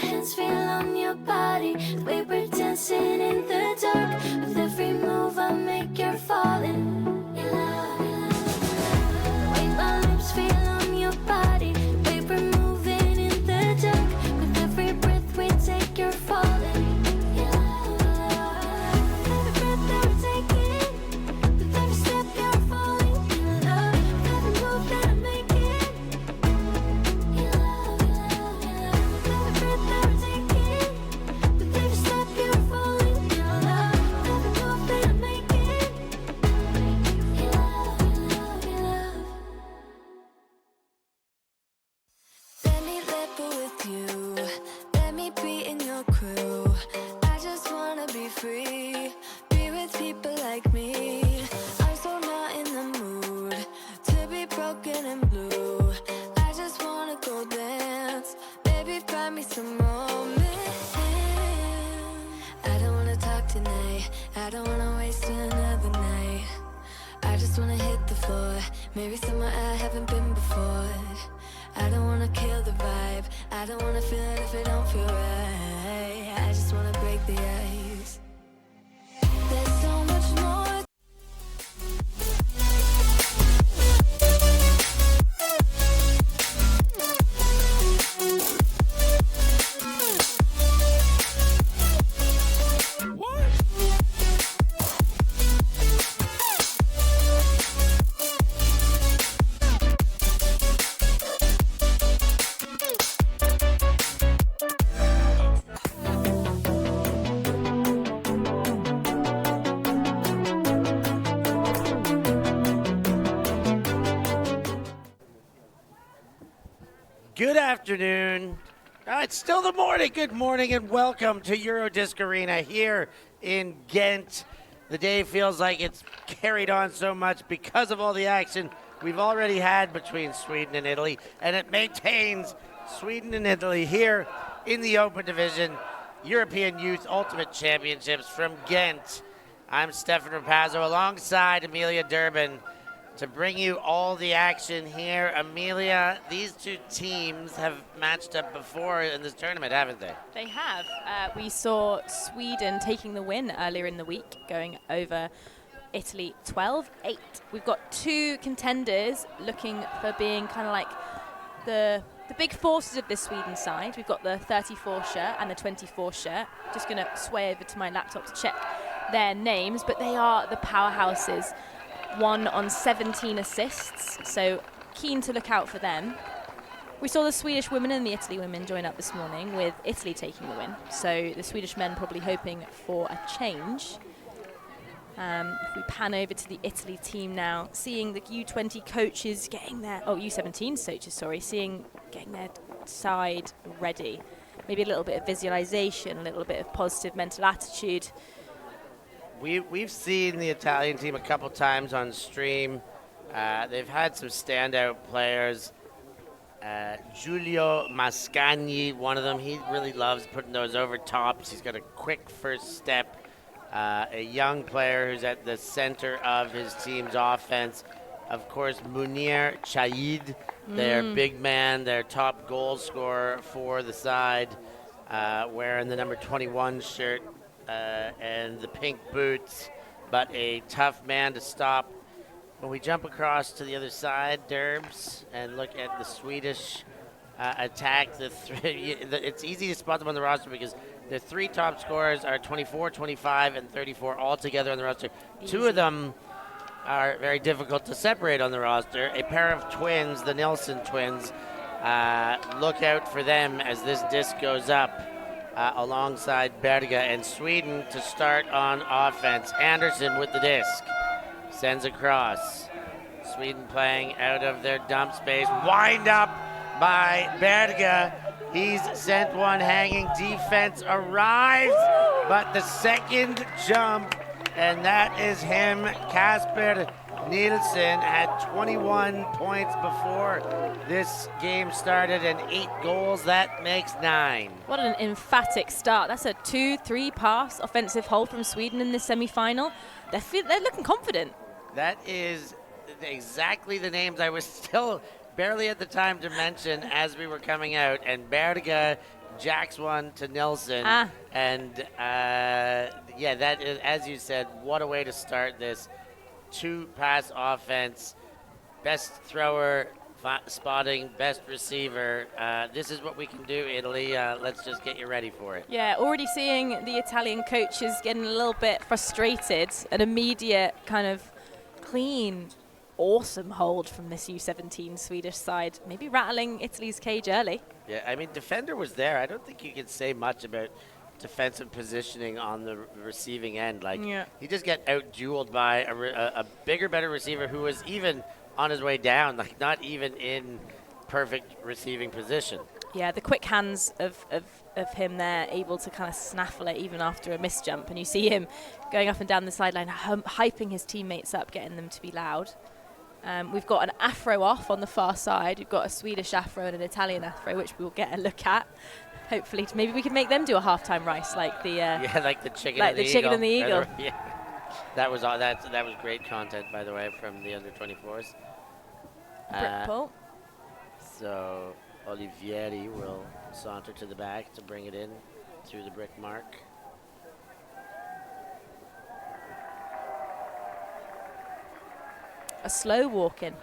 hands feel on your body. The way we're dancing in the dark. With every move I make, you're falling. In love, in love. The way my lips feel on your body. The way we're moving in the dark. With every breath we take, you're falling. In love, with every breath that we're taking. With every step, you're falling. In love, with every move that I'm making. In love, in love, in love. With every breath that we're taking. With every step, you're falling. In love, with every move that I'm making. In love, in love, in love. Let me level with you. Let me be in your crew. I just wanna be free. Be with people like me. I'm so not in the mood to be broken and blue. I just wanna go dance. Baby, find me some romance. I don't wanna talk tonight. I don't wanna waste another night. I just wanna hit the floor. Maybe somewhere I haven't been before. I don't wanna kill the vibe. I don't wanna feel it if it don't feel right. I just wanna break the ice. There's so much more. Good afternoon. It's still the morning. Good morning and welcome to Eurodisc Arena here in Ghent. The day feels like it's carried on so much because of all the action we've already had between Sweden and Italy, and it maintains Sweden and Italy here in the Open Division European Youth Ultimate Championships from Ghent. I'm Stefan Rapazzo alongside Amelia Durbin to bring you all the action here. Amelia, these two teams have matched up before in this tournament, haven't they? They have. We saw Sweden taking the win earlier in the week, going over Italy 12-8. We've got two contenders looking for being kind of like the big forces of this Sweden side. We've got the 34 shirt and the 24 shirt. Just going to sway over to my laptop to check their names, but they are the powerhouses. One on 17 assists, so keen to look out for them. We saw the Swedish women and the Italy women join up this morning with Italy taking the win, so the Swedish men probably hoping for a change. If we pan over to the Italy team now, seeing the U20 coaches getting their, U17 coaches, sorry, getting their side ready. Maybe a little bit of visualization, a little bit of positive mental attitude. We've seen the Italian team a couple times on stream. They've had some standout players. Giulio Mascagni, one of them, he really loves putting those over tops. He's got a quick first step. A young player who's at the center of his team's offense. Of course, Munir Chaid, their big man, their top goal scorer for the side, wearing the number 21 shirt. And the pink boots, but a tough man to stop. When we jump across to the other side, Derbs, and look at the Swedish attack, it's easy to spot them on the roster because the three top scorers are 24, 25, and 34 all together on the roster. Easy. Two of them are very difficult to separate on the roster. A pair of twins, the Nilsson twins, look out for them as this disc goes up. Alongside Berga, and Sweden to start on offense. Anderson with the disc. Sends across. Sweden playing out of their dump space. Wind up by Berga. He's sent one hanging. Defense arrives, but the second jump, and that is him, Kasper Nielsen, had 21 points before this game started and 8 goals. That makes 9. What an emphatic start. That's a 2-3 pass offensive hold from Sweden in this semi-final. They're looking confident. That is exactly the names I was still barely had the time to mention as we were coming out, and Berge jacks one to Nilsson. And yeah, that is, as you said, what a way to start this two-pass offense. Best thrower spotting, best receiver. This is what we can do, Italy. Let's just get you ready for it. Yeah, already seeing the Italian coaches getting a little bit frustrated. An immediate kind of clean, awesome hold from this U17 Swedish side. Maybe rattling Italy's cage early. Yeah, I mean, defender was there. I don't think you can say much about defensive positioning on the receiving end. Like, he just got out-dueled by a bigger, better receiver who was even on his way down, like not even in perfect receiving position. Yeah, the quick hands of him there, able to kind of snaffle it even after a missed jump. And you see him going up and down the sideline, hyping his teammates up, getting them to be loud. We've got an afro off on the far side. We've got a Swedish afro and an Italian afro, which we'll get a look at. Hopefully, maybe we can make them do a halftime rice like the like the chicken, like and the chicken eagle. and the eagle. Yeah. That was great content, by the way, from the under-24s. Brick pull. So Olivieri will saunter to the back to bring it in through the brick mark. A slow walk in.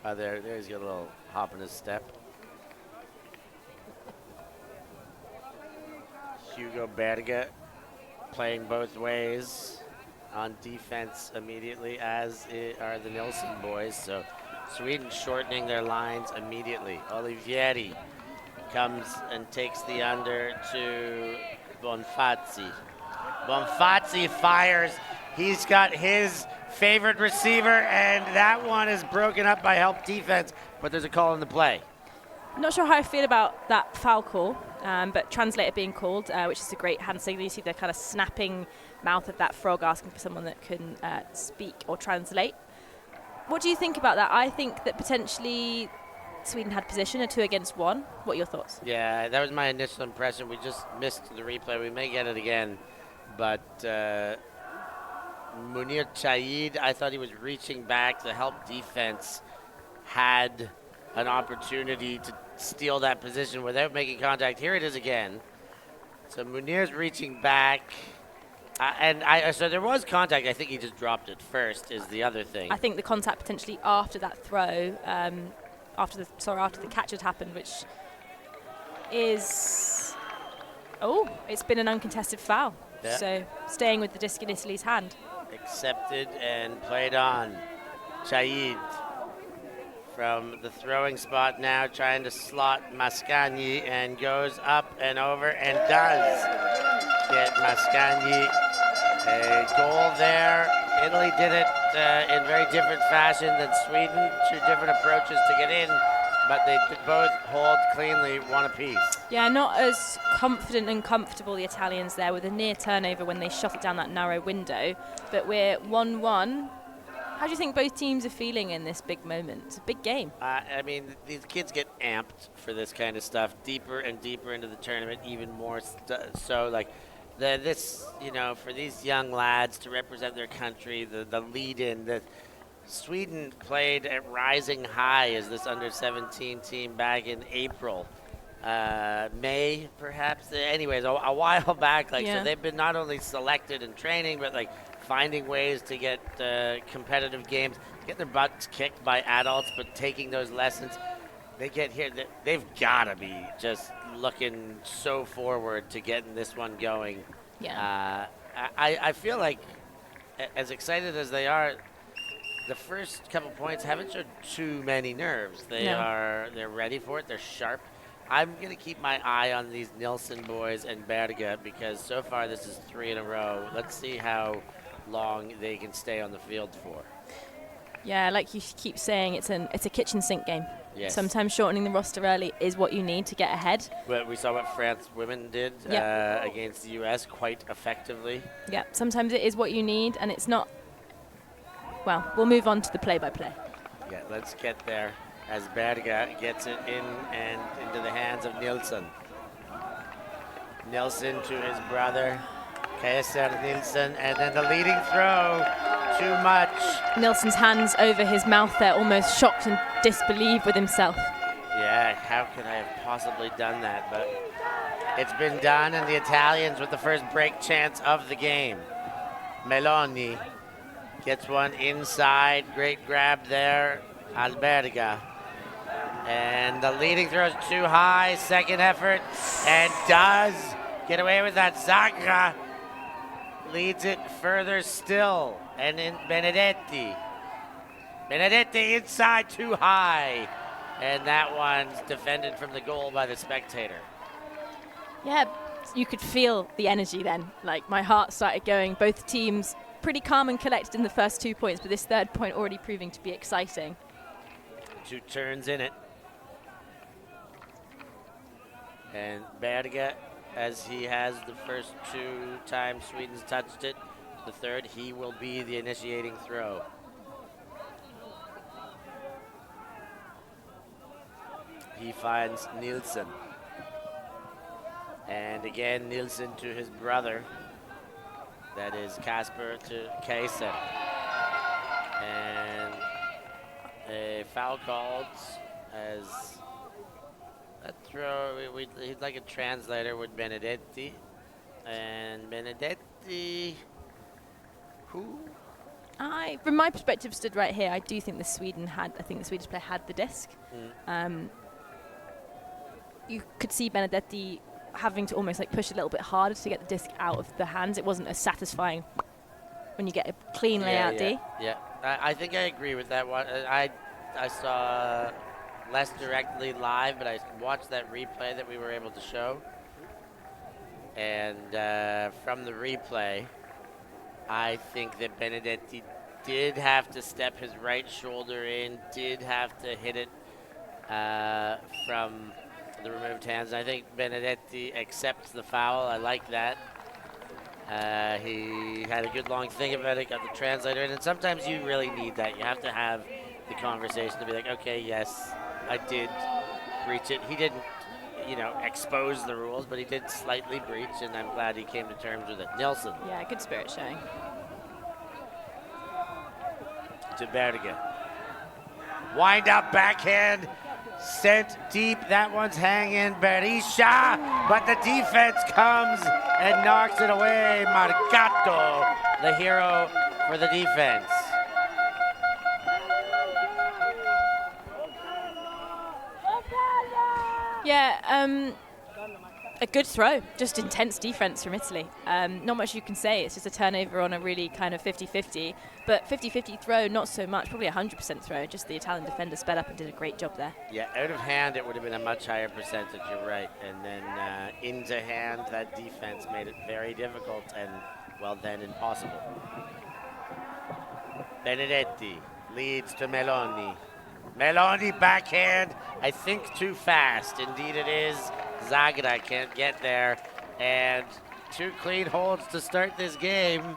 There's got a little hop in his step. Hugo Berge playing both ways on defense immediately, as are the Nilsson boys. So Sweden shortening their lines immediately. Olivieri comes and takes the under to Bonfazzi. Bonfazzi fires. He's got his favorite receiver, and that one is broken up by help defense, but there's a call in the play. I'm not sure how I feel about that foul call, but translator being called, which is a great hand signal. You see the kind of snapping mouth of that frog asking for someone that can speak or translate. What do you think about that? I think that potentially Sweden had position, a 2 against 1. What are your thoughts? Yeah, that was my initial impression. We just missed the replay. We may get it again, but Munir Chaid, I thought he was reaching back. The help defense had an opportunity to steal that position without making contact. Here it is again. So Munir's reaching back. So there was contact. I think he just dropped it first is the other thing. I think the contact potentially after that throw, after the catch had happened, which is, it's been an uncontested foul. Yeah. So staying with the disc in Italy's hand. Accepted and played on. Chaid from the throwing spot now, trying to slot Mascagni, and goes up and over and does get Mascagni a goal there. Italy did it in very different fashion than Sweden. 2 different approaches to get in, but they both hold cleanly, one apiece. Yeah, not as confident and comfortable, the Italians there, with a near turnover when they shot it down that narrow window. But we're 1-1. How do you think both teams are feeling in this big moment? It's a big game. I mean, these kids get amped for this kind of stuff, deeper and deeper into the tournament, even more so. Like, for these young lads to represent their country, the lead-in, that Sweden played at Rising High as this under-17 team back in April. May, perhaps. Anyways, a while back. So they've been not only selected in training, but finding ways to get competitive games, get their butts kicked by adults, but taking those lessons. They get here, they've got to be just looking so forward to getting this one going. Yeah. I feel like, as excited as they are, the first couple points haven't showed too many nerves. They're ready for it. They're sharp. I'm going to keep my eye on these Nilsson boys and Berge, because so far this is 3 in a row. Let's see how long they can stay on the field for. Yeah, like you keep saying, it's a kitchen sink game. Yes. Sometimes shortening the roster early is what you need to get ahead. But we saw what France women did against the U.S. quite effectively. Yeah, sometimes it is what you need, and it's not. Well, we'll move on to the play-by-play. Yeah, let's get there as Berge gets it in and into the hands of Nilsson. Nilsson to his brother, Kaiser Nilsson, and then the leading throw, too much. Nilsson's hands over his mouth there, almost shocked and disbelieved with himself. Yeah, how could I have possibly done that? But it's been done, and the Italians with the first break chance of the game. Meloni gets one inside, great grab there, Alberga. And the leading throw is too high, second effort, and does get away with that. Zagra leads it further still, and in Benedetti. Benedetti inside, too high, and that one's defended from the goal by the spectator. Yeah, you could feel the energy then. Like, my heart started going. Both teams pretty calm and collected in the first 2 points, but this third point already proving to be exciting. 2 turns in it. And Berge, as he has the first 2 times Sweden's touched it, the third, he will be the initiating throw. He finds Nilsson. And again, Nilsson to his brother. That is Kasper to Kaiser. And a foul called as that throw. He'd like a translator with Benedetti. And Benedetti, who? From my perspective, stood right here. I do think the Swedish player had the disc. You could see Benedetti having to almost like push a little bit harder to get the disc out of the hands. It wasn't as satisfying when you get a clean layout D. Yeah, I think I agree with that one. I saw less directly live, but I watched that replay that we were able to show. And from the replay, I think that Benedetti did have to step his right shoulder in, did have to hit it from the removed hands. I think Benedetti accepts the foul. I like that. He had a good long think about it, got the translator in, and sometimes you really need that. You have to have the conversation to be like, okay, yes, I did breach it. He didn't, expose the rules, but he did slightly breach, and I'm glad he came to terms with it. Nilsson. Yeah, good spirit showing. To Berge. Wind up backhand. Sent deep, that one's hanging, Berisha, but the defense comes and knocks it away. Marcato, the hero for the defense. Yeah, a good throw, just intense defense from Italy. Not much you can say, it's just a turnover on a really kind of 50-50, but 50-50 throw, not so much, probably 100% throw, just the Italian defender sped up and did a great job there. Yeah, out of hand it would have been a much higher percentage, you're right, and then into hand, that defense made it very difficult and, well then, impossible. Benedetti leads to Meloni. Meloni backhand, I think too fast, indeed it is. Zagra can't get there, and 2 clean holds to start this game.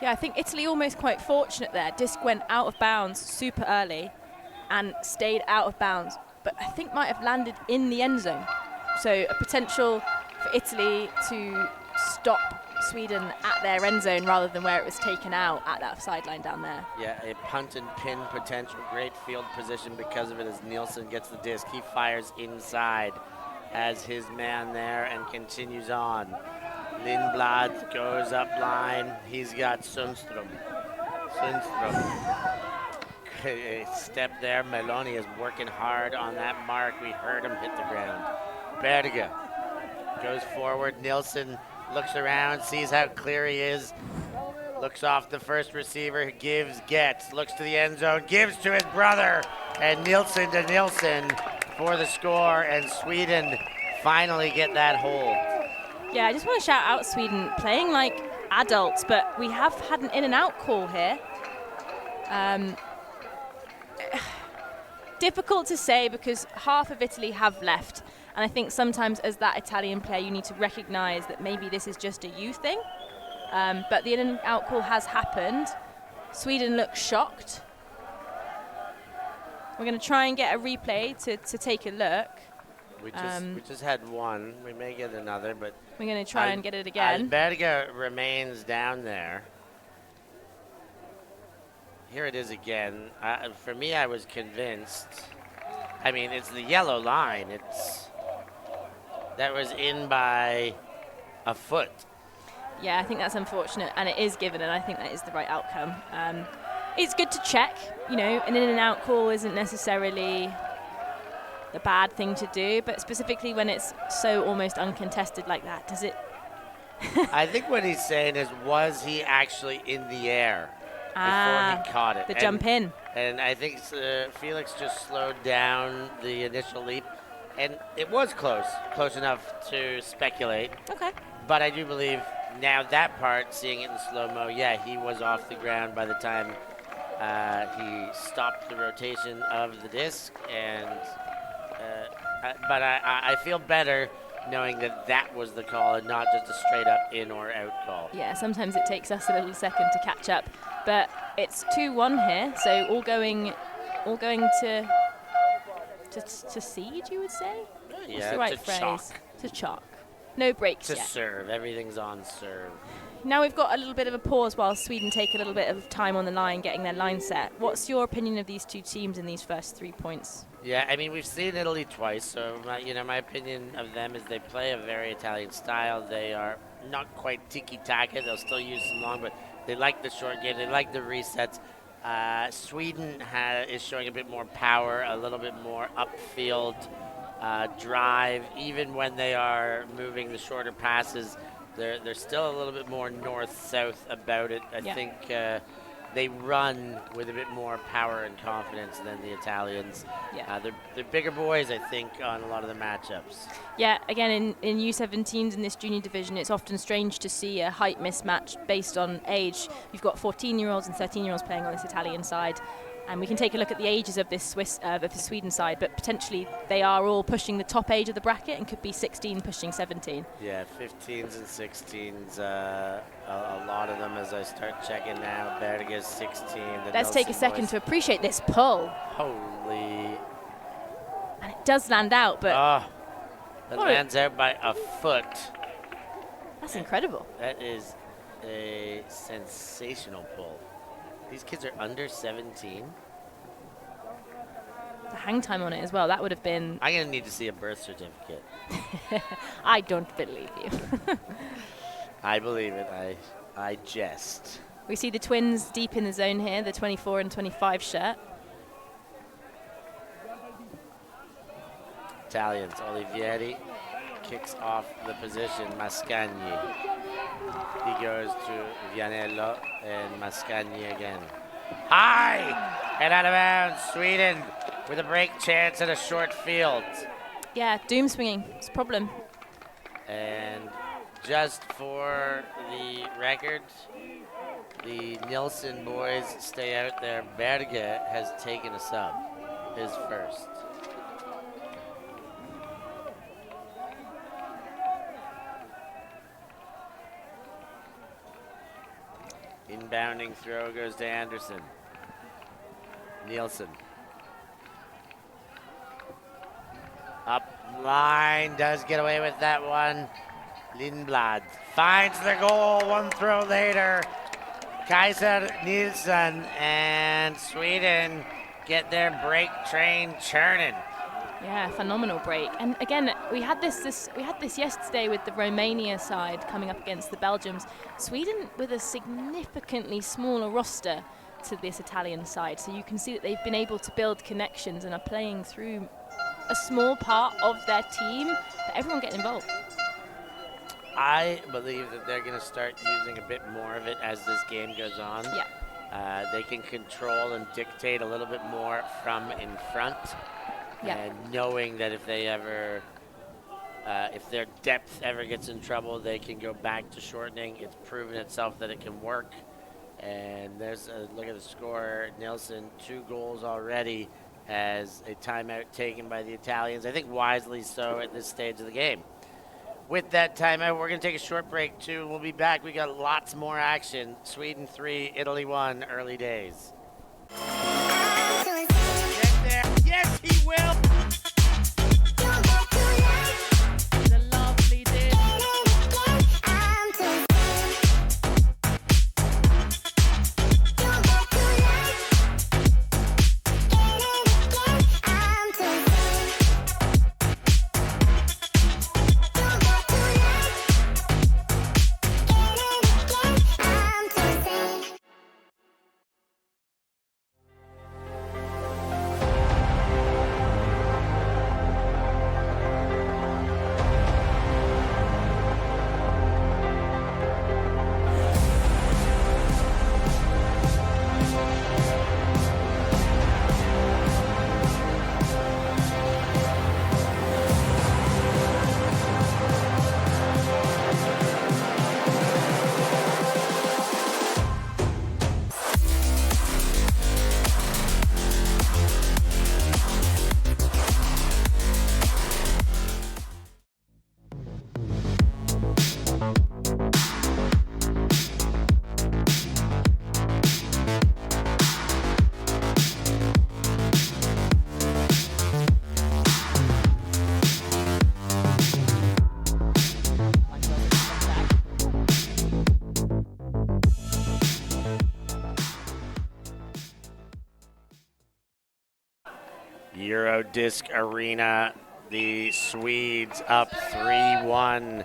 Yeah, I think Italy almost quite fortunate there. Disc went out of bounds super early and stayed out of bounds, but I think might have landed in the end zone. So a potential for Italy to stop Sweden at their end zone rather than where it was taken out at that sideline down there. Yeah, a punt and pin potential, great field position because of it as Nilsson gets the disc. He fires inside as his man there and continues on. Lindblad goes up line. He's got Sundström. A step there. Meloni is working hard on that mark. We heard him hit the ground. Berge goes forward. Nilsson looks around, sees how clear he is. Looks off the first receiver, gives, gets, looks to the end zone, gives to his brother, and Nilsson to Nilsson for the score, and Sweden finally get that hold. Yeah, I just want to shout out Sweden, playing like adults, but we have had an in and out call here. Difficult to say because half of Italy have left, and I think sometimes as that Italian player you need to recognise that maybe this is just a you thing. But the in and out call has happened. Sweden looks shocked. We're going to try and get a replay to take a look. We just had one. We may get another, but We're going to try and get it again. Alberga remains down there. Here it is again. For me, I was convinced. I mean, it's the yellow line. That was in by a foot. Yeah, I think that's unfortunate, and it is given, and I think that is the right outcome. It's good to check, an in-and-out call isn't necessarily the bad thing to do, but specifically when it's so almost uncontested like that, does it? I think what he's saying is, was he actually in the air before he caught it? The jump in. And I think Felix just slowed down the initial leap, and it was close enough to speculate. Okay. But I do believe now that part, seeing it in slow-mo, yeah, he was off the ground by the time he stopped the rotation of the disc. And but I feel better knowing that was the call and not just a straight-up in or out call. Yeah, sometimes it takes us a little second to catch up. But it's 2-1 here, so all going to seed, you would say? Yeah, What's the right to phrase? chalk. To chalk. No breaks To yet. serve. Everything's on serve. Now we've got a little bit of a pause while Sweden take a little bit of time on the line, getting their line set. What's your opinion of these two teams in these first 3 points? Yeah, I mean, we've seen Italy twice, so my opinion of them is they play a very Italian style. They are not quite tiki-taka. They'll still use some long, but they like the short game. They like the resets. Sweden is showing a bit more power, a little bit more upfield drive. Even when they are moving the shorter passes, they're still a little bit more north-south about it. I think they run with a bit more power and confidence than the Italians. Yeah. They're bigger boys, I think, on a lot of the matchups. Yeah, again, in U17s in this junior division, it's often strange to see a height mismatch based on age. You've got 14-year-olds and 13-year-olds playing on this Italian side. And we can take a look at the ages of this the Sweden side, but potentially they are all pushing the top age of the bracket and could be 16 pushing 17. Yeah, 15s and 16s, a lot of them as I start checking now. Berge's 16. Let's take a second to appreciate this pull. Holy. And it does land out, but... It lands out by a foot. That's incredible. That is a sensational pull. These kids are under 17. The hang time on it as well, that would have been... I'm going to need to see a birth certificate. I don't believe you. I believe it. I jest. We see the twins deep in the zone here, the 24 and 25 shirt. Italians, Olivieri kicks off the position, Mascagni. He goes to Vianello and Mascagni again. High and out of bounds, Sweden with a break chance in a short field. Yeah, doom swinging, it's a problem. And just for the record, the Nilsson boys stay out there. Berge has taken a sub, his first. Inbounding throw goes to Anderson. Nielsen. Up line, does get away with that one. Lindblad finds the goal, one throw later. Kaiser Nielsen and Sweden get their break train churning. Yeah, phenomenal break. And again, we had this yesterday with the Romania side coming up against the Belgians. Sweden with a significantly smaller roster to this Italian side. So you can see that they've been able to build connections and are playing through a small part of their team, but everyone getting involved. I believe that they're going to start using a bit more of it as this game goes on. Yeah. They can control and dictate a little bit more from in front. Yeah. And knowing that if they ever, if their depth ever gets in trouble, they can go back to shortening. It's proven itself that it can work. And there's a look at the score. Nilsson, 2 goals already as a timeout taken by the Italians. I think wisely so at this stage of the game. With that timeout, we're going to take a short break too. We'll be back. We got lots more action. Sweden 3, Italy 1, early days. Get there. Yes, he will. Disc Arena. The Swedes up 3-1.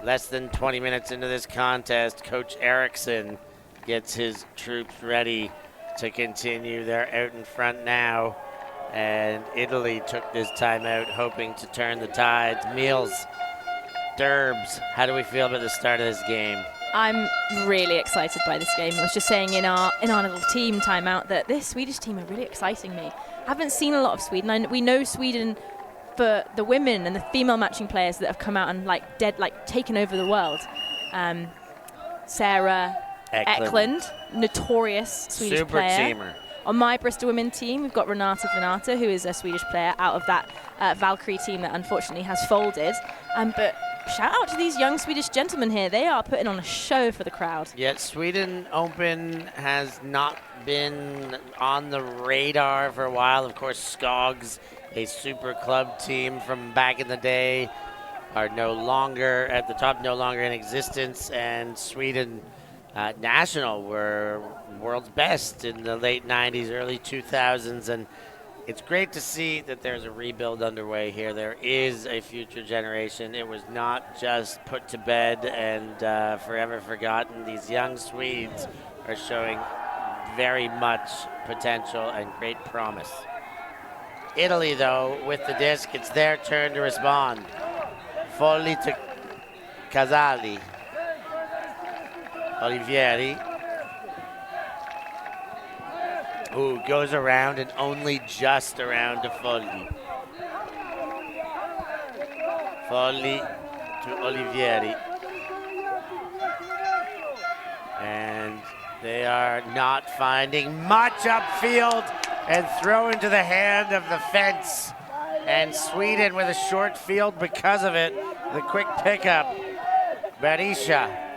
Less than 20 minutes into this contest, Coach Eriksson gets his troops ready to continue. They're out in front now, and Italy took this timeout hoping to turn the tides. Meals, Derbs, how do we feel about the start of this game? I'm really excited by this game. I was just saying in our little team timeout that this Swedish team are really exciting me. I haven't seen a lot of Sweden. We know Sweden for the women and the female matching players that have come out and taken over the world. Sarah Eklund, notorious Swedish Super player. teamer. On my Bristol women team, we've got Renata Venata, who is a Swedish player out of that Valkyrie team that unfortunately has folded. But shout out to these young Swedish gentlemen here. They are putting on a show for the crowd. Yet Sweden Open has not been on the radar for a while. Of course, Skogs, a super club team from back in the day, are no longer at the top, no longer in existence. And Sweden National were world's best in the late 90s, early 2000s. And it's great to see that there's a rebuild underway here. There is a future generation. It was not just put to bed and forever forgotten. These young Swedes are showing very much potential and great promise. Italy, though, with the disc, it's their turn to respond. Folli to Casali. Olivieri, who goes around and only just around to Folli. Folli to Olivieri. And they are not finding much upfield and throw into the hand of the fence. And Sweden with a short field because of it. The quick pickup. Berisha.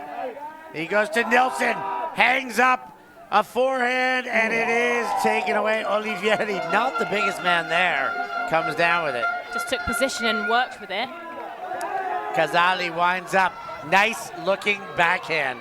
He goes to Nilsson. Hangs up a forehand, and it is taken away. Olivieri, not the biggest man there, comes down with it. Just took position and worked with it. Casali winds up. Nice looking backhand.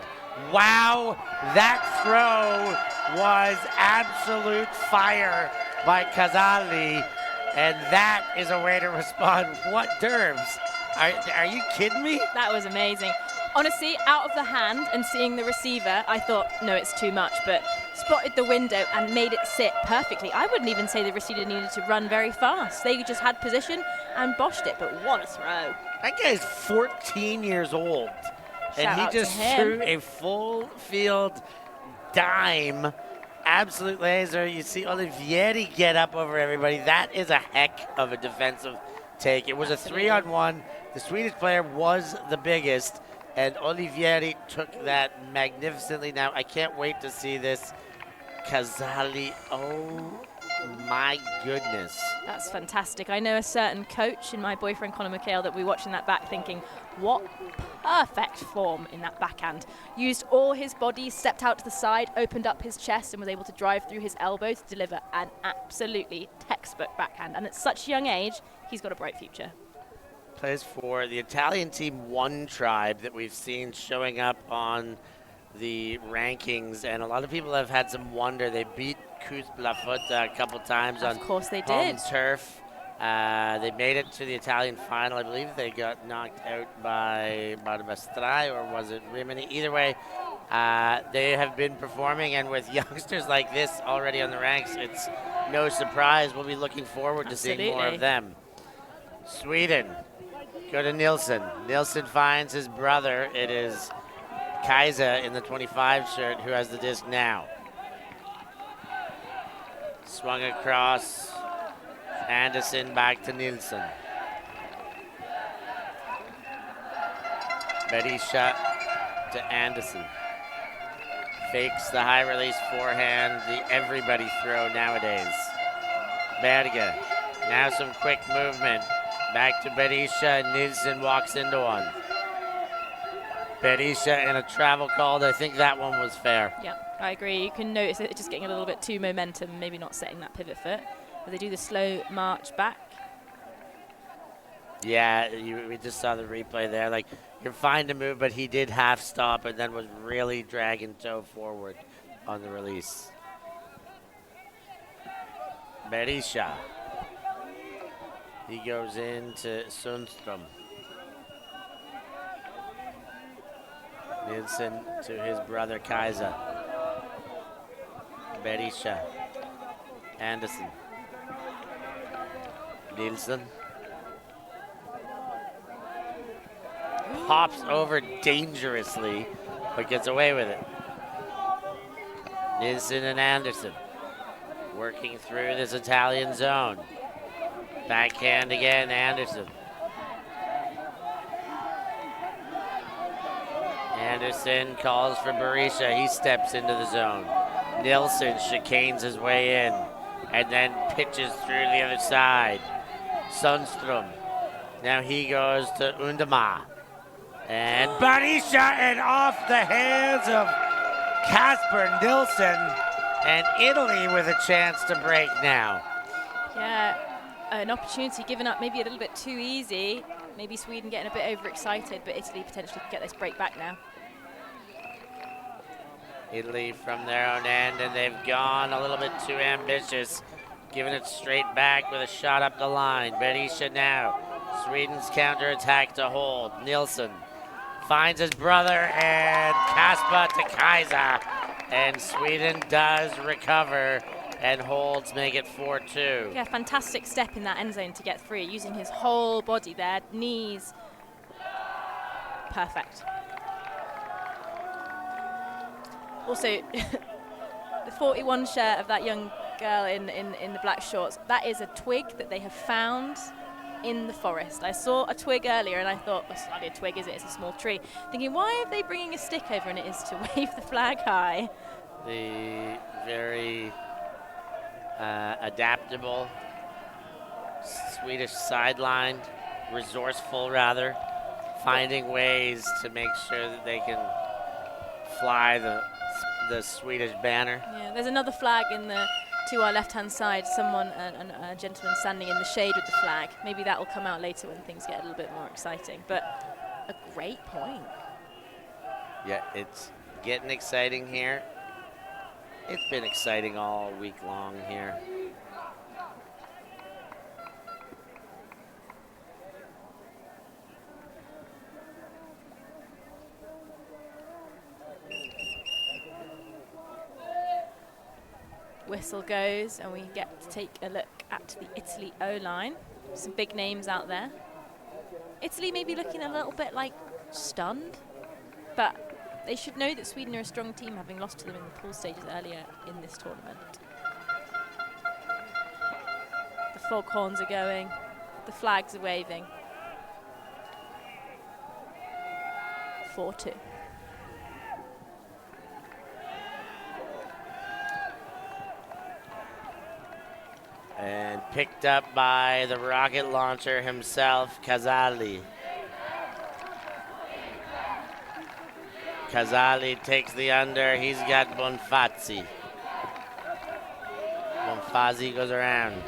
Wow, that throw was absolute fire by Casali, and that is a way to respond. What Derbs? Are you kidding me? That was amazing. Honestly, out of the hand and seeing the receiver, I thought, no, it's too much, but spotted the window and made it sit perfectly. I wouldn't even say the receiver needed to run very fast. They just had position and boshed it, but what a throw. That guy's 14 years old, Shout and out he to just him. threw a full field dime. Absolute laser. You see Olivieri get up over everybody. That is a heck of a defensive take. It was Absolutely. a 3-on-1. The Swedish player was the biggest, and Olivieri took that magnificently. Now, I can't wait to see this. Casali, oh my goodness. That's fantastic. I know a certain coach in my boyfriend Conor McHale that we watching that back thinking, what perfect form in that backhand. Used all his body, stepped out to the side, opened up his chest and was able to drive through his elbow to deliver an absolutely textbook backhand. And at such a young age, he's got a bright future. Plays for the Italian team One Tribe that we've seen showing up on the rankings, and a lot of people have had some wonder. They beat Cus Blafota a couple times on Of course they home did. turf. They made it to the Italian final. I believe they got knocked out by Barbastrai, or was it Rimini? Either way, they have been performing, and with youngsters like this already on the ranks, it's no surprise. We'll be looking forward to seeing more of them. Sweden go to Nilsson. Nilsson finds his brother. It is Kaisa in the 25 shirt who has the disc now. Swung across. Anderson back to Nilsson. Berisha to Anderson. Fakes the high release forehand, the everybody throw nowadays. Berge. Now some quick movement. Back to Berisha, and Nilsson walks into one. Berisha and a travel called. I think that one was fair. Yeah, I agree. You can notice it just getting a little bit too momentum, maybe not setting that pivot foot. But they do the slow march back. Yeah, we just saw the replay there. Like, you're fine to move, but he did half stop and then was really dragging toe forward on the release. Berisha. He goes into Sundstrom. Nielsen to his brother Kaiser. Berisha. Anderson. Nielsen. Pops over dangerously, but gets away with it. Nielsen and Anderson working through this Italian zone. Backhand again, Anderson. Anderson calls for Berisha. He steps into the zone. Nilsson chicanes his way in and then pitches through the other side. Sundstrom. Now he goes to Undama. And Berisha, and off the hands of Kasper Nilsson. And Italy with a chance to break now. Yeah, an opportunity given up maybe a little bit too easy. Maybe Sweden getting a bit overexcited, but Italy potentially could get this break back now. Italy from their own end, and they've gone a little bit too ambitious, giving it straight back with a shot up the line. Berisha now. Sweden's counterattack to hold. Nilsson finds his brother, and Kasper to Kaiser. And Sweden does recover and holds, make it 4-2. Yeah, fantastic step in that end zone to get free, using his whole body there, knees. Perfect. Also, the 41 share of that young girl in the black shorts, that is a twig that they have found in the forest. I saw a twig earlier and I thought, that's not a twig, is it? It's a small tree. Thinking, why are they bringing a stick over? And it is to wave the flag high. The very adaptable Swedish sideline, resourceful rather, finding ways to make sure that they can fly the Swedish banner. Yeah, there's another flag to our left-hand side. Someone, a gentleman standing in the shade with the flag. Maybe that will come out later when things get a little bit more exciting. But a great point. Yeah, it's getting exciting here. It's been exciting all week long here. Whistle goes and we get to take a look at the Italy O-line. Some big names out there. Italy may be looking a little bit like stunned, but they should know that Sweden are a strong team, having lost to them in the pool stages earlier in this tournament. The foghorns are going, the flags are waving. 4-2. And picked up by the rocket launcher himself, Casali. Casali takes the under. He's got Bonfazzi. Bonfazzi goes around.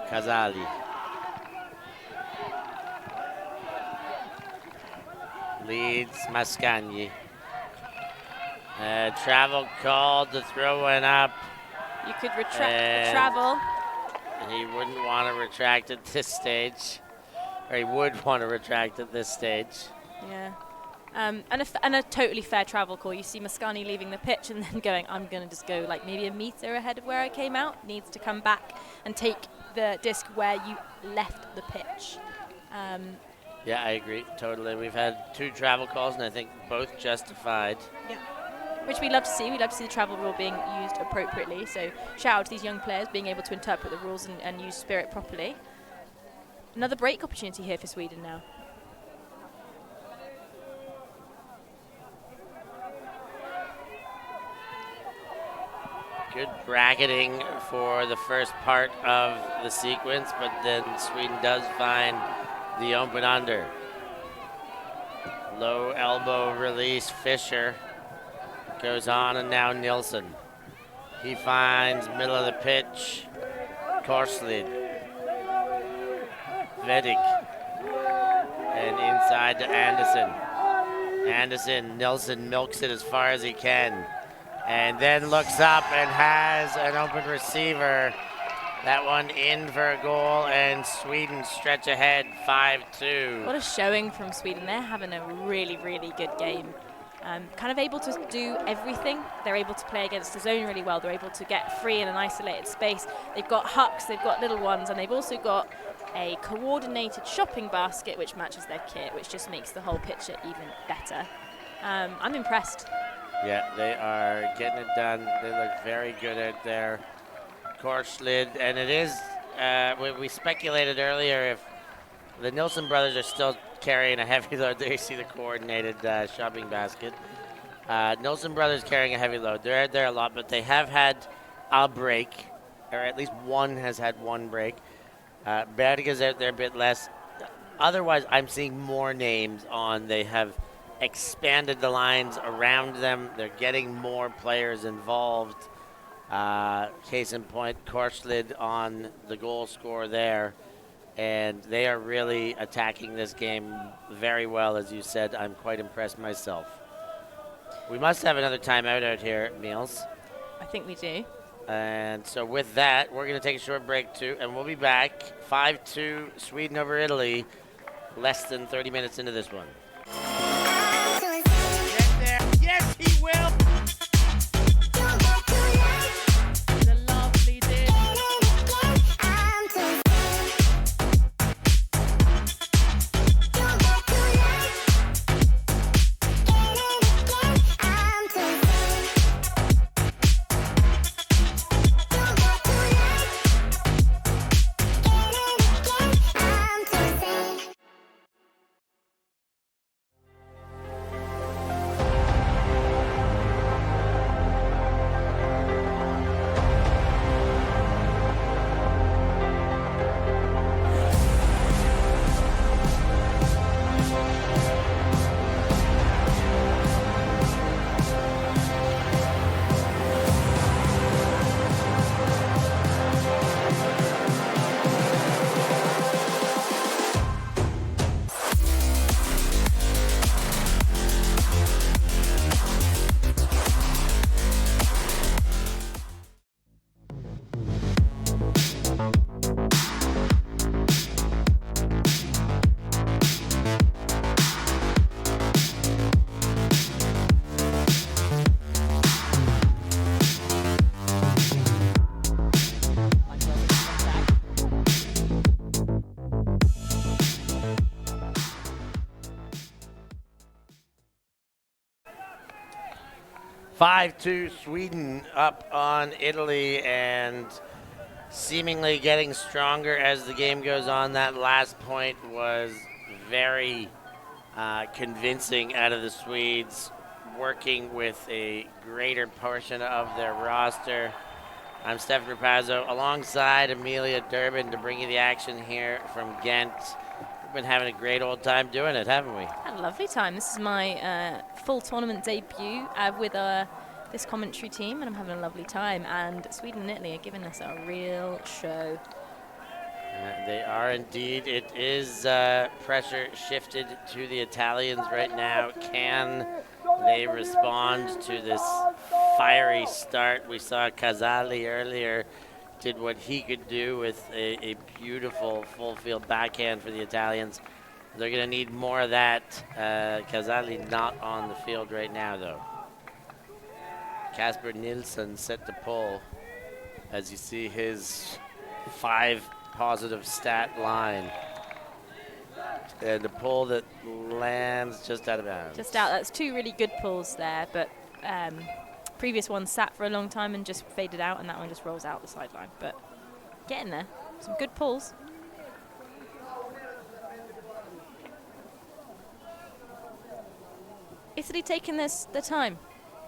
Casali. Leads Mascagni. Travel called to throw one up. You could retract the travel. He wouldn't want to retract at this stage. Or he would want to retract at this stage. Yeah. And a totally fair travel call. You see Mascagni leaving the pitch and then going, I'm going to just go like maybe a meter ahead of where I came out. Needs to come back and take the disc where you left the pitch. Yeah, I agree. Totally. We've had 2 travel calls, and I think both justified. Yeah. Which we love to see. We love to see the travel rule being used appropriately. So shout out to these young players being able to interpret the rules and use spirit properly. Another break opportunity here for Sweden now. Good bracketing for the first part of the sequence, but then Sweden does find the open under. Low elbow release, Fischer goes on, and now Nilsson. He finds middle of the pitch, Korslid, Vedig, and inside to Anderson. Anderson, Nilsson milks it as far as he can, and then looks up and has an open receiver That one in for a goal, and Sweden stretch ahead 5-2. What a showing from Sweden. They're having a really, really good game. Kind of able to do everything. They're able to play against the zone really well. They're able to get free in an isolated space. They've got hucks, they've got little ones, and they've also got a coordinated shopping basket which matches their kit, which just makes the whole picture even better. I'm impressed. Yeah, they are getting it done. They look very good out there. Korslid, and it is, we speculated earlier if the Nilsson brothers are still carrying a heavy load. There you see the coordinated shopping basket. Nilsson brothers carrying a heavy load. They're out there a lot, but they have had a break, or at least one has had one break. Berga's out there a bit less. Otherwise, I'm seeing more names on. They have expanded the lines around them. They're getting more players involved. Case in point, Korslid on the goal score there. And they are really attacking this game very well, as you said. I'm quite impressed myself. We must have another timeout out here, Meals. I think we do. And so with that, we're going to take a short break too, and we'll be back. 5-2 Sweden over Italy, less than 30 minutes into this one. Get there. Yes, he will. The lovely did. Five-2 Sweden up on Italy, and seemingly getting stronger as the game goes on. That last point was very convincing out of the Swedes, working with a greater portion of their roster. I'm Stefan Rapazzo alongside Amelia Durbin to bring you the action here from Ghent. We've been having a great old time doing it, haven't we? Had a lovely time. This is my full tournament debut with this commentary team, and I'm having a lovely time. And Sweden and Italy are giving us a real show. They are indeed. It is pressure shifted to the Italians right now. Can they respond to this fiery start? We saw Casali earlier did what he could do with a beautiful full field backhand for the Italians. They're going to need more of that. Casali not on the field right now, though. Kasper Nilsson set to pull as you see his 5 positive stat line. And the pull that lands just out of bounds. Just out. That's 2 really good pulls there, but previous one sat for a long time and just faded out, and that one just rolls out the sideline. But getting there. Some good pulls. Italy taking the time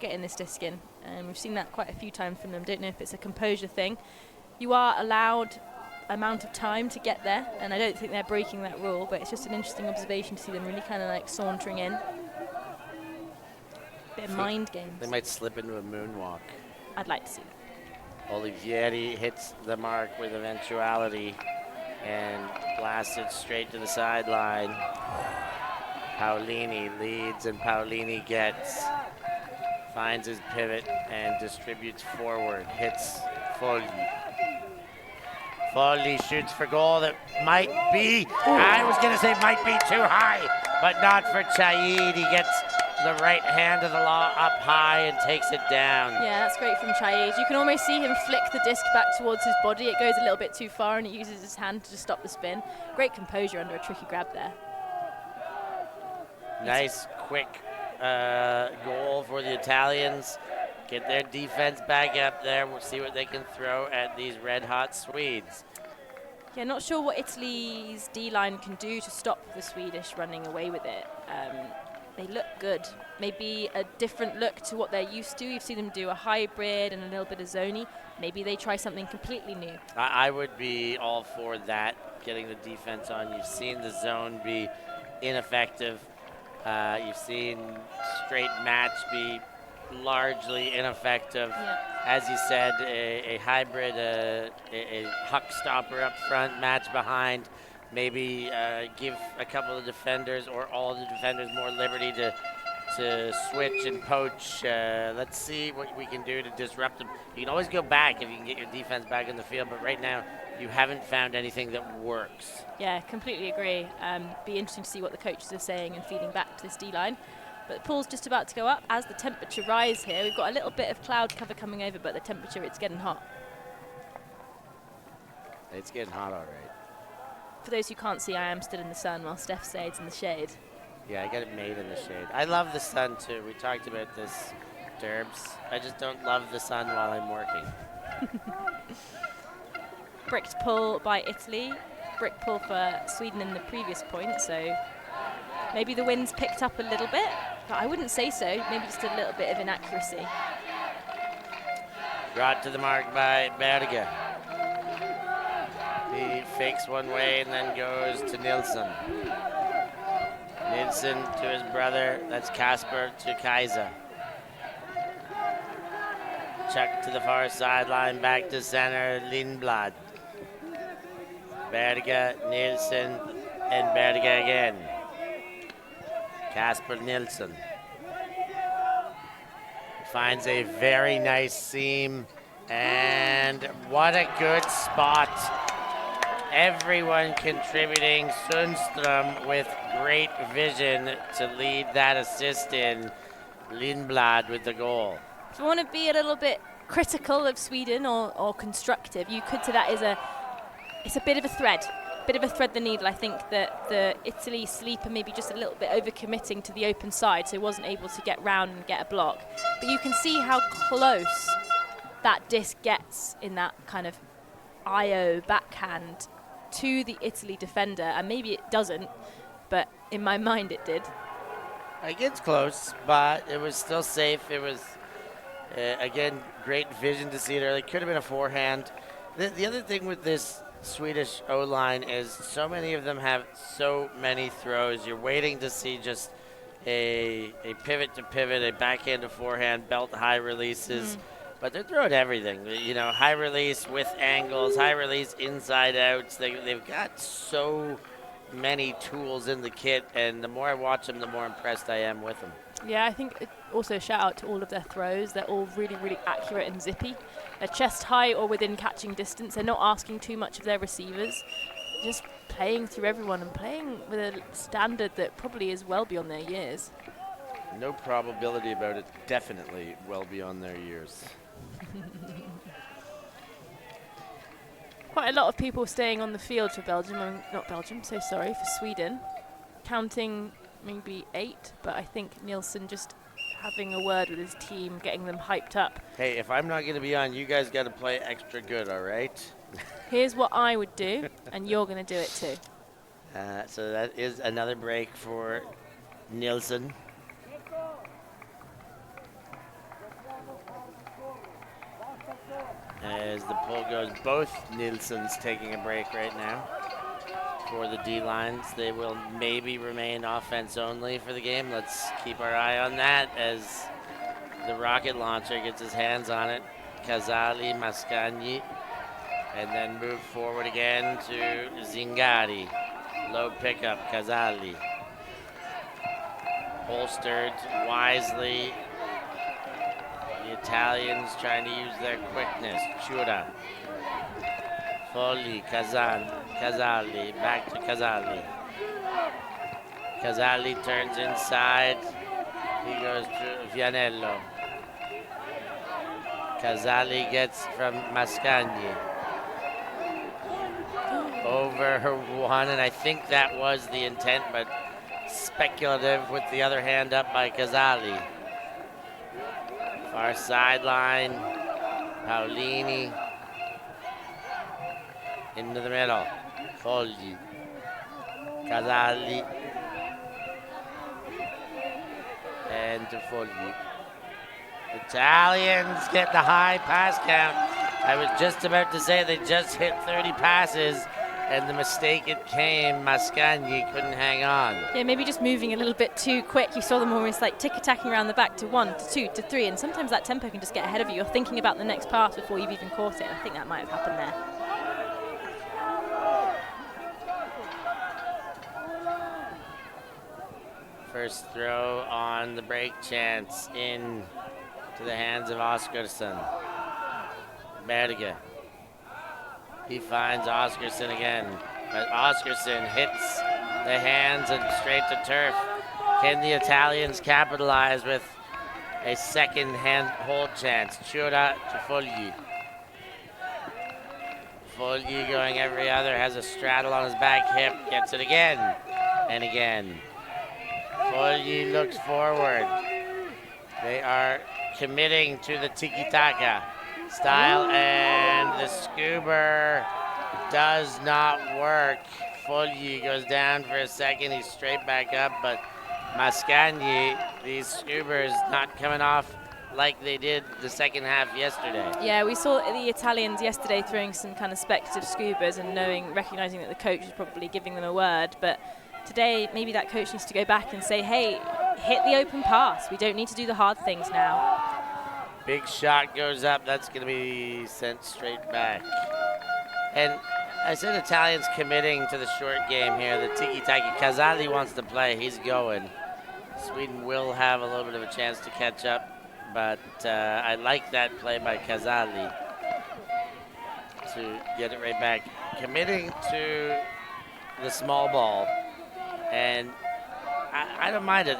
getting this disc in. And we've seen that quite a few times from them. Don't know if it's a composure thing. You are allowed amount of time to get there, and I don't think they're breaking that rule, but it's just an interesting observation to see them really kind of like sauntering in. Bit of mind games. They might slip into a moonwalk. I'd like to see that. Olivieri hits the mark with eventuality and blasts it straight to the sideline. Paolini leads, and Paolini finds his pivot and distributes forward, hits Fogli. Foley shoots for goal that might be, I was going to say might be too high, but not for Chaid. He gets the right hand of the law up high and takes it down. Yeah, that's great from Chaid. You can almost see him flick the disc back towards his body. It goes a little bit too far and he uses his hand to just stop the spin. Great composure under a tricky grab there. Nice, quick goal for the Italians. Get their defense back up there. We'll see what they can throw at these red-hot Swedes. Yeah, not sure what Italy's D-line can do to stop the Swedish running away with it. They look good. Maybe a different look to what they're used to. You've seen them do a hybrid and a little bit of zoney. Maybe they try something completely new. I would be all for that, getting the defense on. You've seen the zone be ineffective. You've seen straight match be largely ineffective. Yeah. As you said, a hybrid, a huck stopper up front, match behind. Maybe give a couple of defenders or all of the defenders more liberty to switch and poach. Let's see what we can do to disrupt them. You can always go back if you can get your defense back in the field, but right now you haven't found anything that works. Yeah, completely agree. Be interesting to see what the coaches are saying and feeding back to this D-line. But the pool's just about to go up as the temperature rises here. We've got a little bit of cloud cover coming over, but the temperature, it's getting hot. It's getting hot, all right. For those who can't see, I am stood in the sun while Steph Sade's in the shade. Yeah, I got it made in the shade. I love the sun, too. We talked about this, Derbs. I just don't love the sun while I'm working. Bricked pull by Italy. Brick pull for Sweden in the previous point, so maybe the wind's picked up a little bit, but I wouldn't say so. Maybe just a little bit of inaccuracy. Brought to the mark by Berge. He fakes one way and then goes to Nilsson. Nilsson to his brother. That's Kasper to Kaiser. Chuck to the far sideline, back to center, Lindblad. Berge, Nilsson, and Berge again. Kasper Nilsson. Finds a very nice seam, and what a good spot. Everyone contributing. Sundström with great vision to lead that assist in. Lindblad with the goal. If you want to be a little bit critical of Sweden or constructive, you could say that it's a bit of a thread. Bit of a thread the needle. I think that the Italy sleeper maybe just a little bit overcommitting to the open side, so he wasn't able to get round and get a block. But you can see how close that disc gets in that kind of IO backhand to the Italy defender, and maybe it doesn't, but in my mind it did. It gets close, but it was still safe. It was, again, great vision to see it early. Could have been a forehand. The other thing with this Swedish O-line is so many of them have so many throws. You're waiting to see just a pivot to pivot, a backhand to forehand, belt high releases. But they're throwing everything. You know, high release with angles, high release inside outs. They've got so many tools in the kit, and the more I watch them, the more impressed I am with them. Yeah, I think also a shout out to all of their throws. They're all really, really accurate and zippy. They're chest high or within catching distance. They're not asking too much of their receivers. Just playing through everyone and playing with a standard that probably is well beyond their years. No probability about it. Definitely well beyond their years. Quite a lot of people staying on the field for Belgium, not Belgium, so sorry, for Sweden. Counting maybe 8, but I think Nielsen just having a word with his team, getting them hyped up. Hey, if I'm not going to be on, you guys got to play extra good, all right? Here's what I would do, and you're going to do it too. So that is another break for Nielsen. As the pull goes, both Nielsen's taking a break right now for the D-lines. They will maybe remain offense only for the game. Let's keep our eye on that as the rocket launcher gets his hands on it. Casali, Mascagni, and then move forward again to Zingari. Low pickup, Casali. Holstered wisely. The Italians trying to use their quickness. Chura Folli, Casali, back to Casali. Casali turns inside. He goes to Vianello. Casali gets from Mascagni. Over her one, and I think that was the intent, but speculative with the other hand up by Casali. Far sideline, Paolini. Into the middle, Fogli. Casali. And to Fogli. Italians get the high pass count. I was just about to say they just hit 30 passes, and the mistake it came, Mascagni couldn't hang on. Yeah, maybe just moving a little bit too quick. You saw them almost like tick-attacking around the back to 1, to 2, to 3, and sometimes that tempo can just get ahead of you. You're thinking about the next pass before you've even caught it. I think that might have happened there. First throw on the break chance in to the hands of Oscarsson. Berge. He finds Oscarsson again, but Oscarsson hits the hands and straight to turf. Can the Italians capitalize with a second hand hold chance? Ciura to Fogli. Fogli going every other, has a straddle on his back hip, gets it again and again. Fogli looks forward. They are committing to the tiki-taka style, and the scuba does not work. Fogli goes down for a second, he's straight back up, but Mascagni, these scubers not coming off like they did the second half yesterday. Yeah, we saw the Italians yesterday throwing some kind of speculative scubas and recognizing that the coach was probably giving them a word, but today maybe that coach needs to go back and say, hey, hit the open pass. We don't need to do the hard things now. Big shot goes up. That's going to be sent straight back. And I said Italians committing to the short game here, the tiki-taki. Casali wants to play. He's going. Sweden will have a little bit of a chance to catch up, but I like that play by Casali to get it right back. Committing to the small ball. And I don't mind it.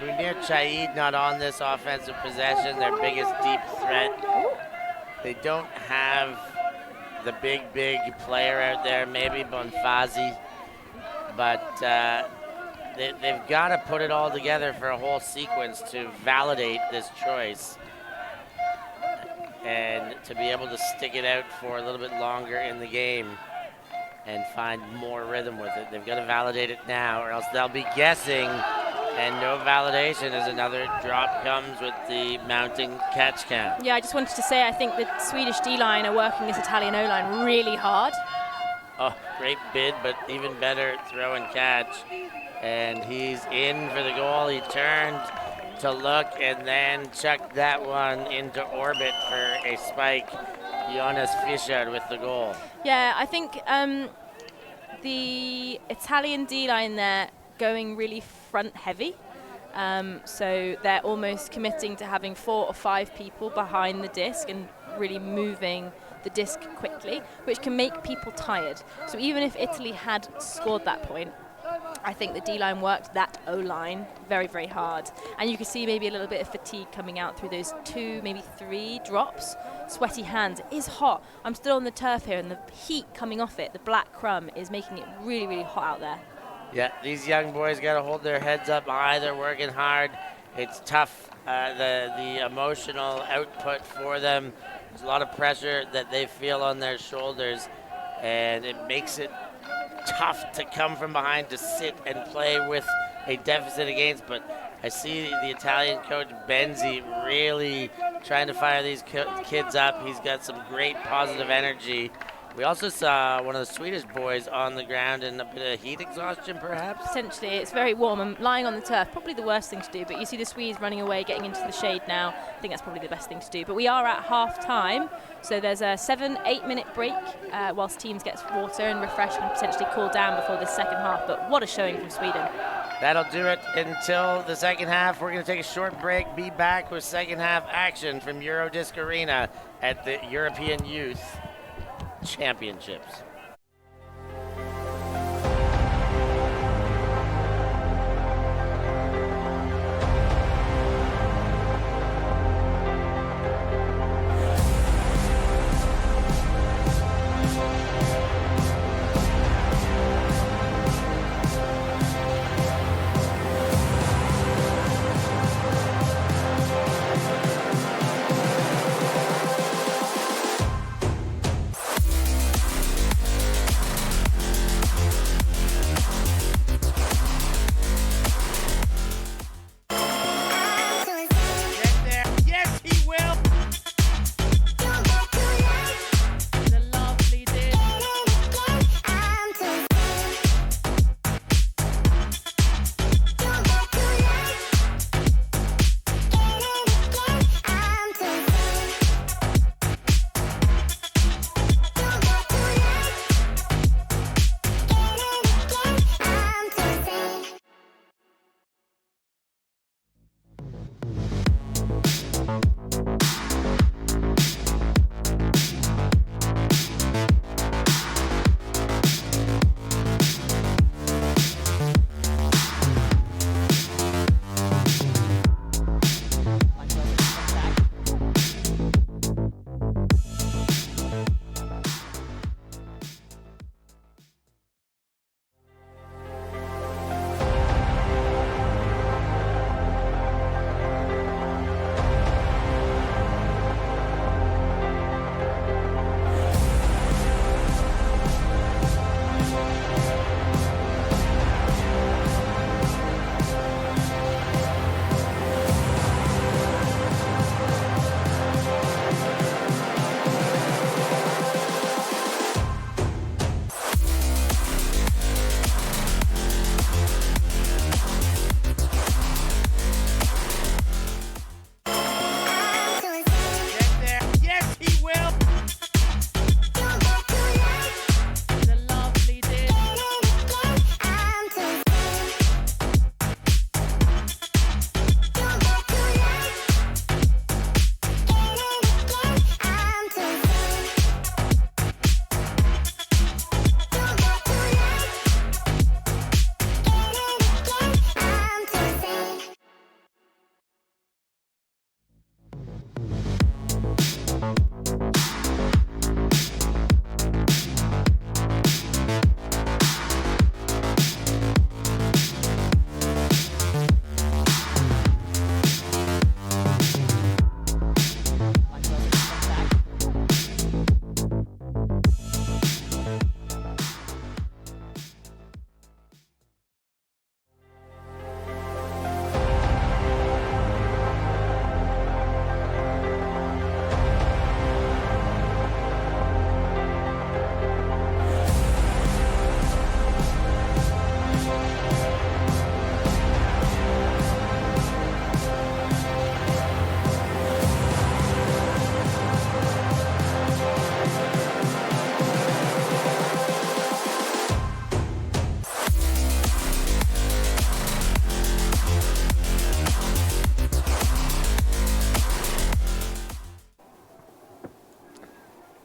Munir Chaid not on this offensive possession, their biggest deep threat. They don't have the big player out there, maybe Bonfazi, but they've got to put it all together for a whole sequence to validate this choice and to be able to stick it out for a little bit longer in the game and find more rhythm with it. They've got to validate it now, or else they'll be guessing, and no validation as another drop comes with the mounting catch count. Yeah, I just wanted to say I think the Swedish D-line are working this Italian O-line really hard. Oh, great bid, but even better throw and catch. And he's in for the goal. He turned to look and then chucked that one into orbit for a spike. Jonas Fischer with the goal. Yeah, I think the Italian D-line there going really front heavy. So they're almost committing to having 4 or 5 people behind the disc and really moving the disc quickly, which can make people tired. So even if Italy had scored that point, I think the D-line worked that O-line very, very hard. And you can see maybe a little bit of fatigue coming out through those 2, maybe 3 drops. Sweaty hands. It is hot. I'm still on the turf here, and the heat coming off it, the black crumb, is making it really, really hot out there. Yeah, these young boys got to hold their heads up high. They're working hard. It's tough, the emotional output for them. There's a lot of pressure that they feel on their shoulders, and it makes it tough to come from behind to sit and play with a deficit against. But I see the Italian coach Benzi really trying to fire these kids up. He's got some great positive energy. We also saw one of the Swedish boys on the ground in a bit of heat exhaustion, perhaps. Potentially, it's very warm. I'm lying on the turf, probably the worst thing to do, but you see the Swedes running away, getting into the shade now. I think that's probably the best thing to do. But we are at half-time, so there's a 7-8 minute break whilst teams get water and refresh and potentially cool down before this second half. But what a showing from Sweden. That'll do it until the second half. We're going to take a short break, be back with second half action from Eurodisc Arena at the European Youth Championships.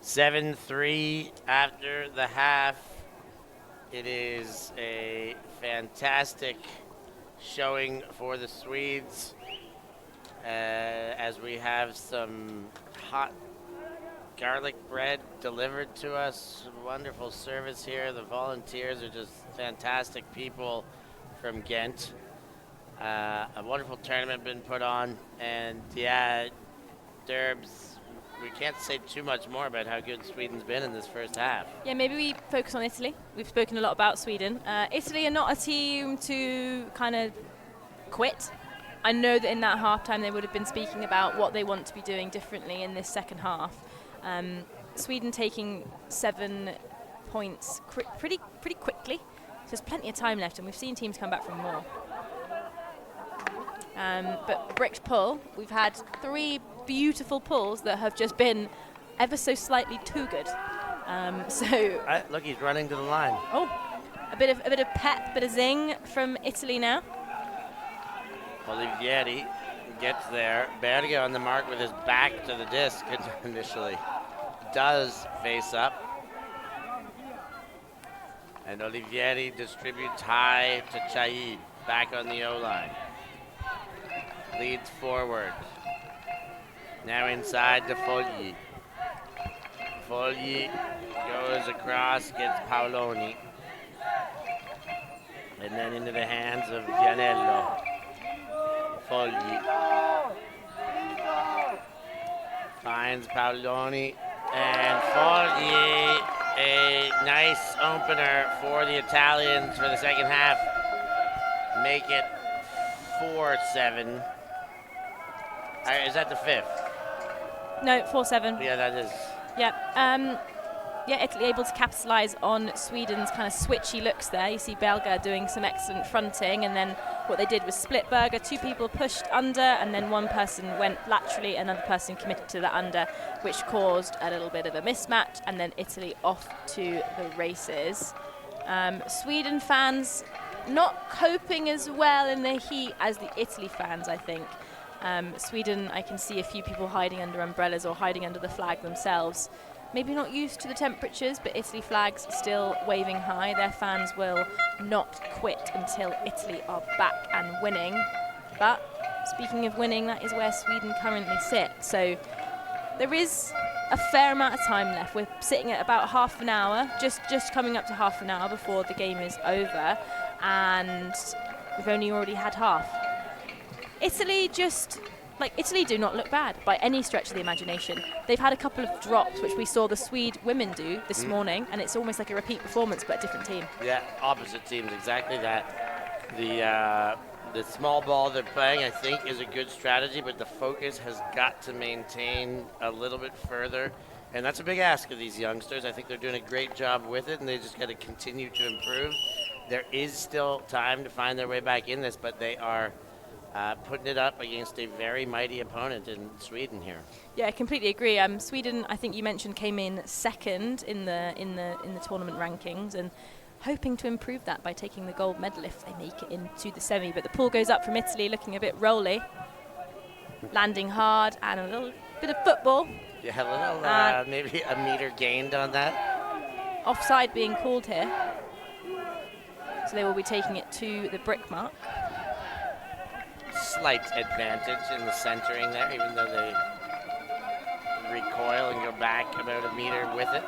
(7-3) after the half. It is a fantastic showing for the Swedes as we have some hot garlic bread delivered to us. Wonderful service here. The volunteers are just fantastic people from Ghent. A wonderful tournament been put on, and yeah, Derbs, we can't say too much more about how good Sweden's been in this first half. Yeah, maybe we focus on Italy. We've spoken a lot about Sweden. Italy are not a team to kind of quit. I know that in that halftime they would have been speaking about what they want to be doing differently in this second half. Sweden taking 7 points pretty quickly. So there's plenty of time left, and we've seen teams come back from more. But bricked pull, we've had 3 beautiful pulls that have just been ever so slightly too good. Look, he's running to the line. Oh, a bit of pep, a bit of zing from Italy now. Olivieri gets there. Berge on the mark with his back to the disc initially. Does face up. And Olivieri distributes high to Chaid, back on the O-line. Leads forward. Now inside to Fogli. Fogli goes across, gets Paoloni. And then into the hands of Gianello. Fogli. Finds Paoloni. And Fogli, a nice opener for the Italians for the second half. Make it 4-7. Is that the fifth? No, 4-7. Yeah, that is. Yep. Yeah, Italy able to capitalise on Sweden's kind of switchy looks there. You see Belga doing some excellent fronting, and then what they did was split Berger. 2 people pushed under, and then 1 person went laterally, another person committed to the under, which caused a little bit of a mismatch, and then Italy off to the races. Sweden fans not coping as well in the heat as the Italy fans, I think. Sweden, I can see a few people hiding under umbrellas or hiding under the flag themselves. Maybe not used to the temperatures, but Italy flags still waving high. Their fans will not quit until Italy are back and winning. But speaking of winning, that is where Sweden currently sit. So there is a fair amount of time left. We're sitting at about half an hour, just coming up to half an hour before the game is over, and we've only already had half. Italy Italy do not look bad by any stretch of the imagination. They've had a couple of drops, which we saw the Swede women do this morning, and it's almost like a repeat performance, but a different team. Yeah, opposite teams, exactly that. The small ball they're playing, I think, is a good strategy, but the focus has got to maintain a little bit further, and that's a big ask of these youngsters. I think they're doing a great job with it, and they just got to continue to improve. There is still time to find their way back in this, but they are putting it up against a very mighty opponent in Sweden here. Yeah, I completely agree. Sweden, I think you mentioned, came in second in the tournament rankings, and hoping to improve that by taking the gold medal if they make it into the semi. But the pull goes up from Italy, looking a bit rolly, landing hard, and a little bit of football. Yeah, a little maybe a meter gained on that. Offside being called here, so they will be taking it to the brick mark. Slight advantage in the centering there, even though they recoil and go back about a meter with it.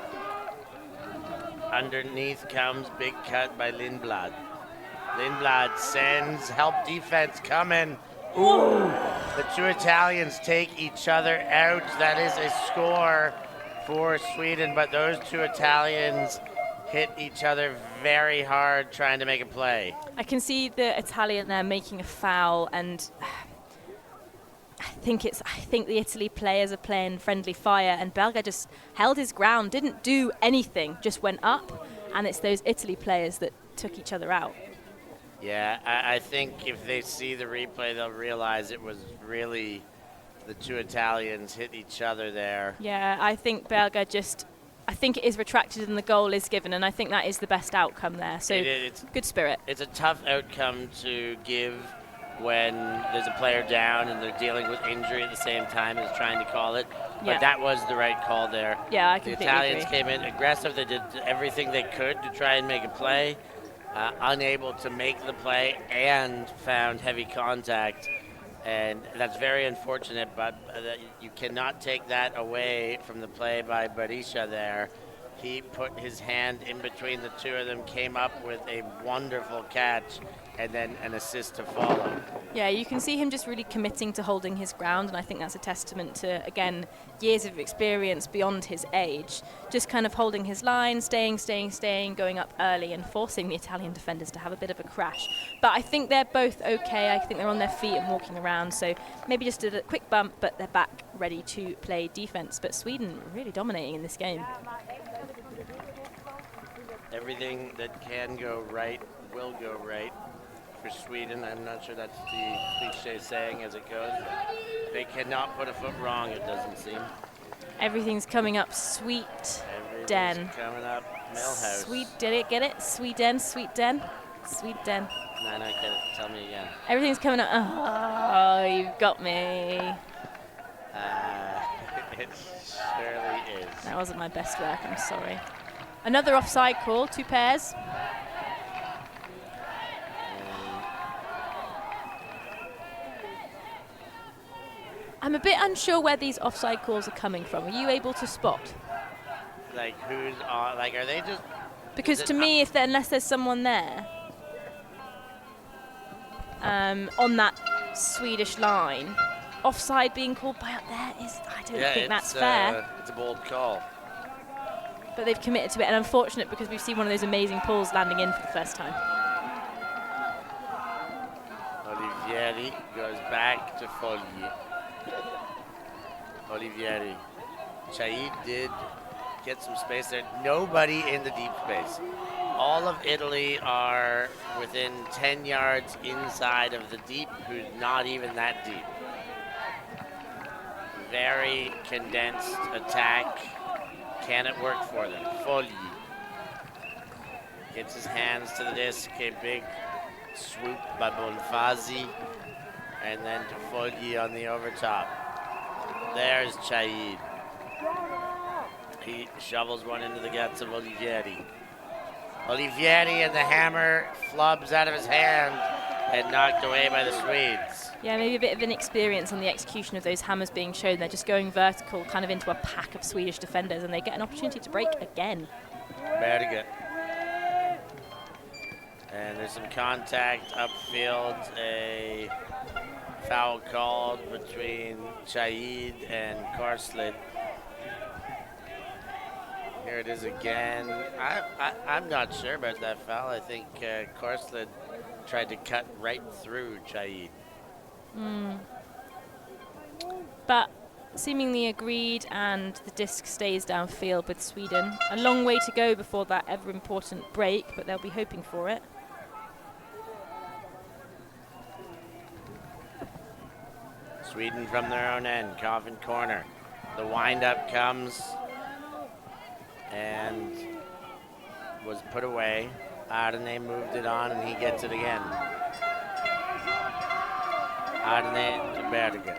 Underneath comes big cut by Lindblad. Lindblad sends help defense coming. Ooh! The 2 Italians take each other out. That is a score for Sweden, but those 2 Italians hit each other very hard trying to make a play. I can see the Italian there making a foul, and I think the Italy players are playing friendly fire, and Belga just held his ground, didn't do anything, just went up, and it's those Italy players that took each other out. Yeah, I think if they see the replay, they'll realize it was really the 2 Italians hit each other there. Yeah, I think Belga I think it is retracted and the goal is given, and I think that is the best outcome there. So it's good spirit. It's a tough outcome to give when there's a player down and they're dealing with injury at the same time as trying to call it. But that was the right call there. Yeah, I completely agree. The Italians came in aggressive. They did everything they could to try and make a play. Unable to make the play and found heavy contact. And that's very unfortunate, but you cannot take that away from the play by Berisha there. He put his hand in between the 2 of them, came up with a wonderful catch, and then an assist to follow. Yeah, you can see him just really committing to holding his ground, and I think that's a testament to, again, years of experience beyond his age. Just kind of holding his line, staying, going up early and forcing the Italian defenders to have a bit of a crash. But I think they're both okay. I think they're on their feet and walking around, so maybe just a quick bump, but they're back ready to play defense. But Sweden really dominating in this game. Everything that can go right will go right for Sweden. I'm not sure that's the cliche saying as it goes. They cannot put a foot wrong, it doesn't seem. Everything's coming up sweet den. Coming up Millhouse. Sweet, did it get it? Sweet den, sweet den, sweet den. No, I get it. Tell me again. Everything's coming up. Oh, you've got me. It surely is. That wasn't my best work, I'm sorry. Another offside call, 2 pairs. I'm a bit unsure where these offside calls are coming from. Are you able to spot? Like who's on? Like are they just? Because to me, unless there's someone there on that Swedish line, offside being called by up there is, I don't think that's fair. It's a bold call. But they've committed to it, and unfortunate because we've seen one of those amazing pulls landing in for the first time. Olivieri goes back to Fogli. Olivieri. Chaid did get some space there. Nobody in the deep space. All of Italy are within 10 yards inside of the deep, who's not even that deep. Very condensed attack. Can it work for them? Fogli gets his hands to the disc. A big swoop by Bonfazi. And then to Fogli on the overtop. There's Chaid. He shovels one into the guts of Olivieri. Olivieri and the hammer flubs out of his hand and knocked away by the Swedes. Yeah, maybe a bit of inexperience on the execution of those hammers being shown. They're just going vertical, kind of into a pack of Swedish defenders, and they get an opportunity to break again. Berge. And there's some contact upfield. A foul called between Chaid and Korslid. Here it is again. I'm not sure about that foul. I think Korslid tried to cut right through Chaid. But seemingly agreed, and the disc stays downfield with Sweden. A long way to go before that ever-important break, but they'll be hoping for it. Sweden from their own end, Coffin corner. The wind-up comes and was put away. Arne moved it on, and he gets it again. Arne to Berge.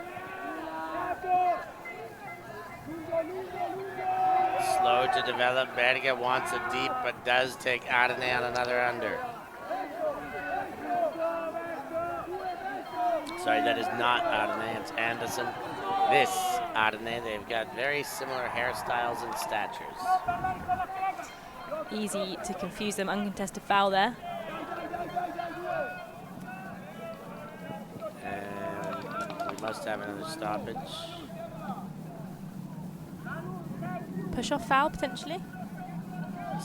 Slow to develop. Berge wants it deep, but does take Arne on another under. Sorry, that is not Arne, it's Anderson. This Arne, they've got very similar hairstyles and statures. Easy to confuse them. Uncontested foul there. And we must have another stoppage. Push-off foul, potentially.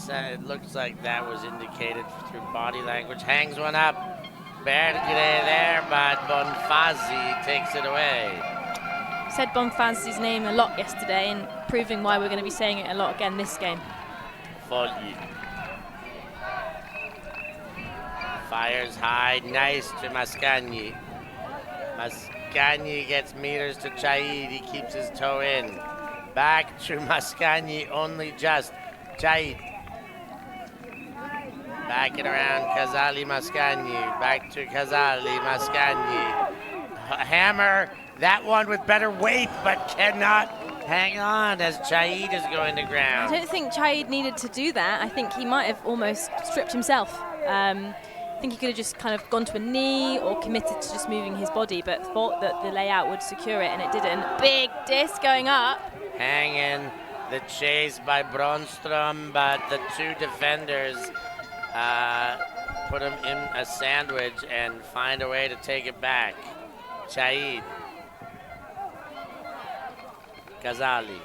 So it looks like that was indicated through body language. Hangs one up. Berge there, but Bonfazi takes it away. Said Bonfazi's name a lot yesterday, and proving why we're going to be saying it a lot again this game. Fogli. Fires high, nice to Mascagni. Mascagni gets meters to Chaid, he keeps his toe in. Back to Mascagni, only just. Chaid. Back it around, Casali Mascagni. Back to Casali Mascagni. Hammer, that one with better weight, but cannot hang on as Chaid is going to ground. I don't think Chaid needed to do that. I think he might have almost stripped himself. I think he could have just kind of gone to a knee or committed to just moving his body, but thought that the layout would secure it, and it didn't. Big disc going up. Hanging the chase by Bronstrom, but the two defenders put him in a sandwich and find a way to take it back. Chaid. Casali.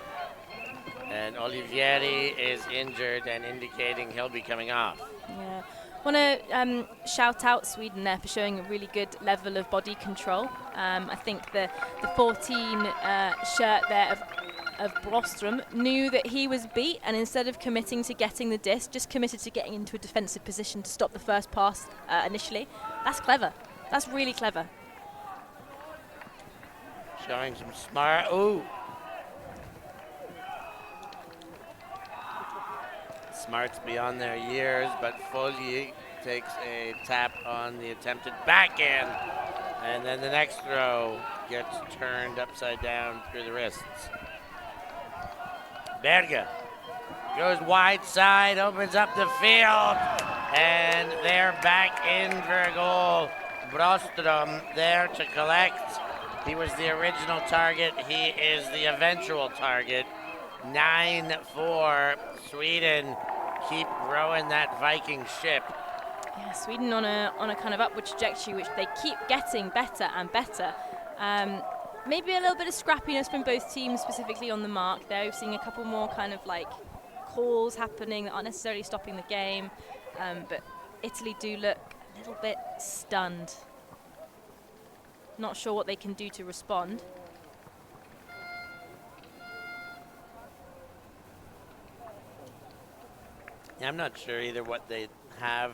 And Olivieri is injured and indicating he'll be coming off. Yeah. Want to shout out Sweden there for showing a really good level of body control. I think the 14 shirt there of Brostrom knew that he was beat, and instead of committing to getting the disc, just committed to getting into a defensive position to stop the first pass initially. That's clever. That's really clever. Showing some smart. Ooh. Smarts beyond their years, but Fogli takes a tap on the attempted backhand, and then the next throw gets turned upside down through the wrists. Berge. goes wide side, opens up the field, and they're back in for a goal. Brostrom there to collect. He was the original target. He is the eventual target. 9-4. Sweden keep rowing that Viking ship. Yeah, Sweden on a kind of upward trajectory, which they keep getting better and better. Maybe a little bit of scrappiness from both teams, specifically on the mark there. We've seen a couple more kind of like calls happening that aren't necessarily stopping the game, but Italy do look a little bit stunned. Not sure what they can do to respond. I'm not sure either what they have.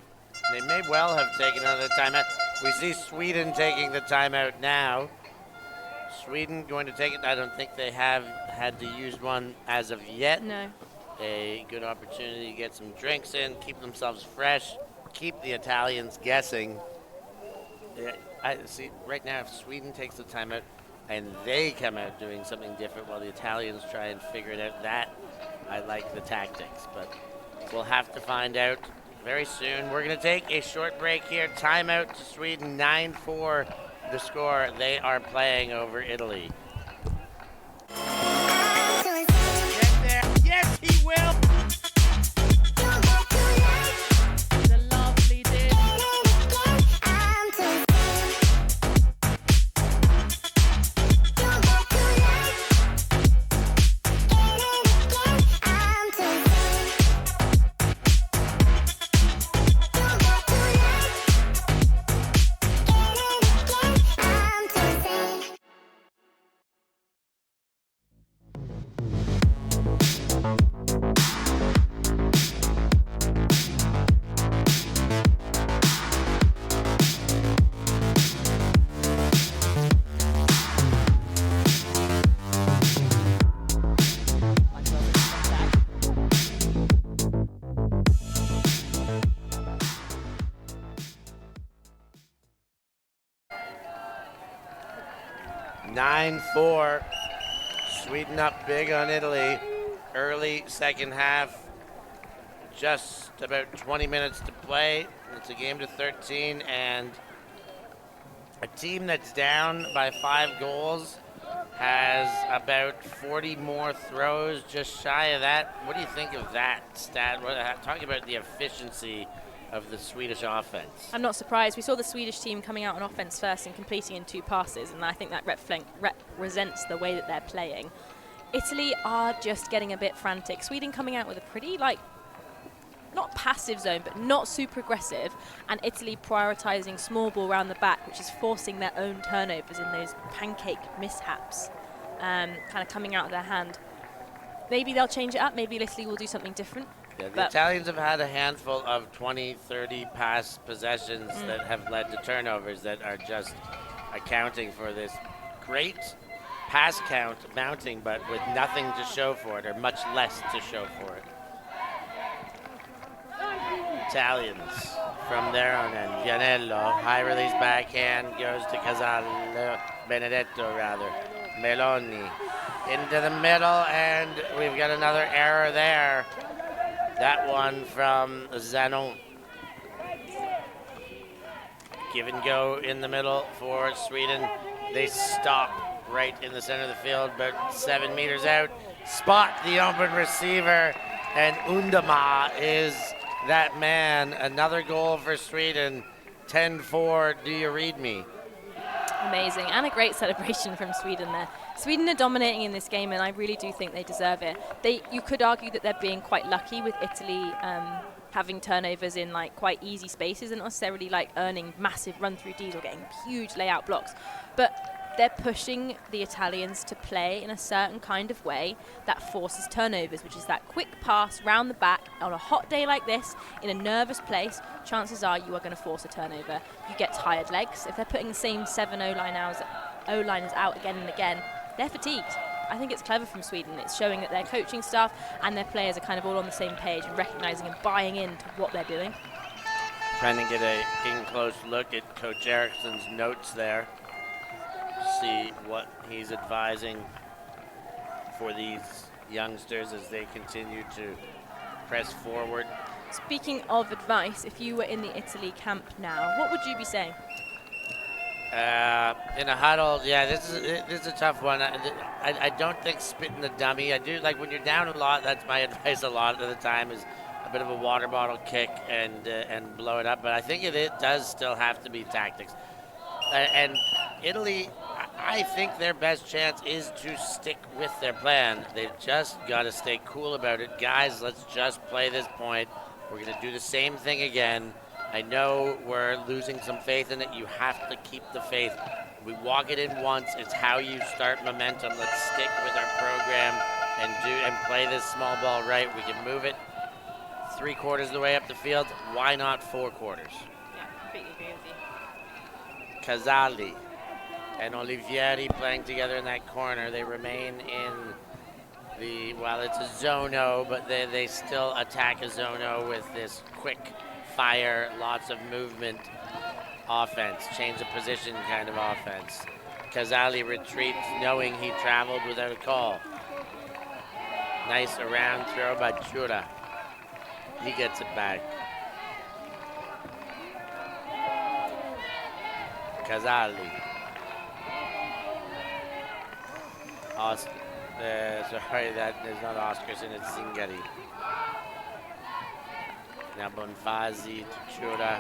They may well have taken another timeout. We see Sweden taking the timeout now. Sweden going to take it. I don't think they have had to use one as of yet. No. A good opportunity to get some drinks in, keep themselves fresh, keep the Italians guessing. Yeah, I see right now if Sweden takes the timeout and they come out doing something different while the Italians try and figure it out, that I like the tactics, but we'll have to find out very soon. We're going to take a short break here. Timeout to Sweden, 9-4 the score. They are playing over Italy. Get there. Yes, he will. The lovely did. Sweden up big on Italy. Early second half. Just about 20 minutes to play. It's a game to 13, and a team that's down by 5 goals has about 40 more throws, just shy of that. What do you think of that stat? Talking about the efficiency of the Swedish offense. I'm not surprised. We saw the Swedish team coming out on offense first and completing in 2 passes, and I think that represents the way that they're playing. Italy are just getting a bit frantic. Sweden coming out with a pretty, not passive zone, but not super aggressive, and Italy prioritizing small ball around the back, which is forcing their own turnovers in those pancake mishaps, kind of coming out of their hand. Maybe they'll change it up. Maybe Italy will do something different. Yeah, the Italians have had a handful of 20, 30 pass possessions that have led to turnovers that are just accounting for this great pass count mounting, but with nothing to show for it, or much less to show for it. Italians from their own end. Vianello, high release backhand, goes to Benedetto rather. Meloni into the middle, and we've got another error there. That one from Zanon. Give and go in the middle for Sweden. They stop right in the center of the field, about 7 meters out. Spot the open receiver, and Undama is that man. Another goal for Sweden. 10-4, do you read me? Amazing, and a great celebration from Sweden there. Sweden are dominating in this game, and I really do think they deserve it. You could argue that they're being quite lucky with Italy having turnovers in quite easy spaces and not necessarily earning massive run-through Ds or getting huge layout blocks. But they're pushing the Italians to play in a certain kind of way that forces turnovers, which is that quick pass round the back on a hot day like this in a nervous place. Chances are you are going to force a turnover. You get tired legs. If they're putting the same 7 O-liners out again and again, they're fatigued. I think it's clever from Sweden. It's showing that their coaching staff and their players are kind of all on the same page and recognising and buying into what they're doing. Trying to get a in-close look at Coach Eriksson's notes there. See what he's advising for these youngsters as they continue to press forward. Speaking of advice, if you were in the Italy camp now, what would you be saying? In a huddle, yeah, this is a tough one. I don't think spitting the dummy. I do like when you're down a lot. That's my advice a lot of the time is a bit of a water bottle kick and blow it up. But I think it does still have to be tactics. And Italy, I think their best chance is to stick with their plan. They've just got to stay cool about it. Guys, let's just play this point. We're going to do the same thing again. I know we're losing some faith in it. You have to keep the faith. We walk it in once. It's how you start momentum. Let's stick with our program and play this small ball right. We can move it 3/4 of the way up the field. Why not 4 quarters? Yeah, completely agree with you. Casali and Olivieri playing together in that corner. They remain in the, well, it's a zono, but they still attack a zono with this quick fire, lots of movement offense, change of position kind of offense. Casali retreats knowing he traveled without a call. Nice around throw by Chura. He gets it back. Casali. Sorry, that is not Oscarson, it's Zingari. Now Bonfazi to Chura.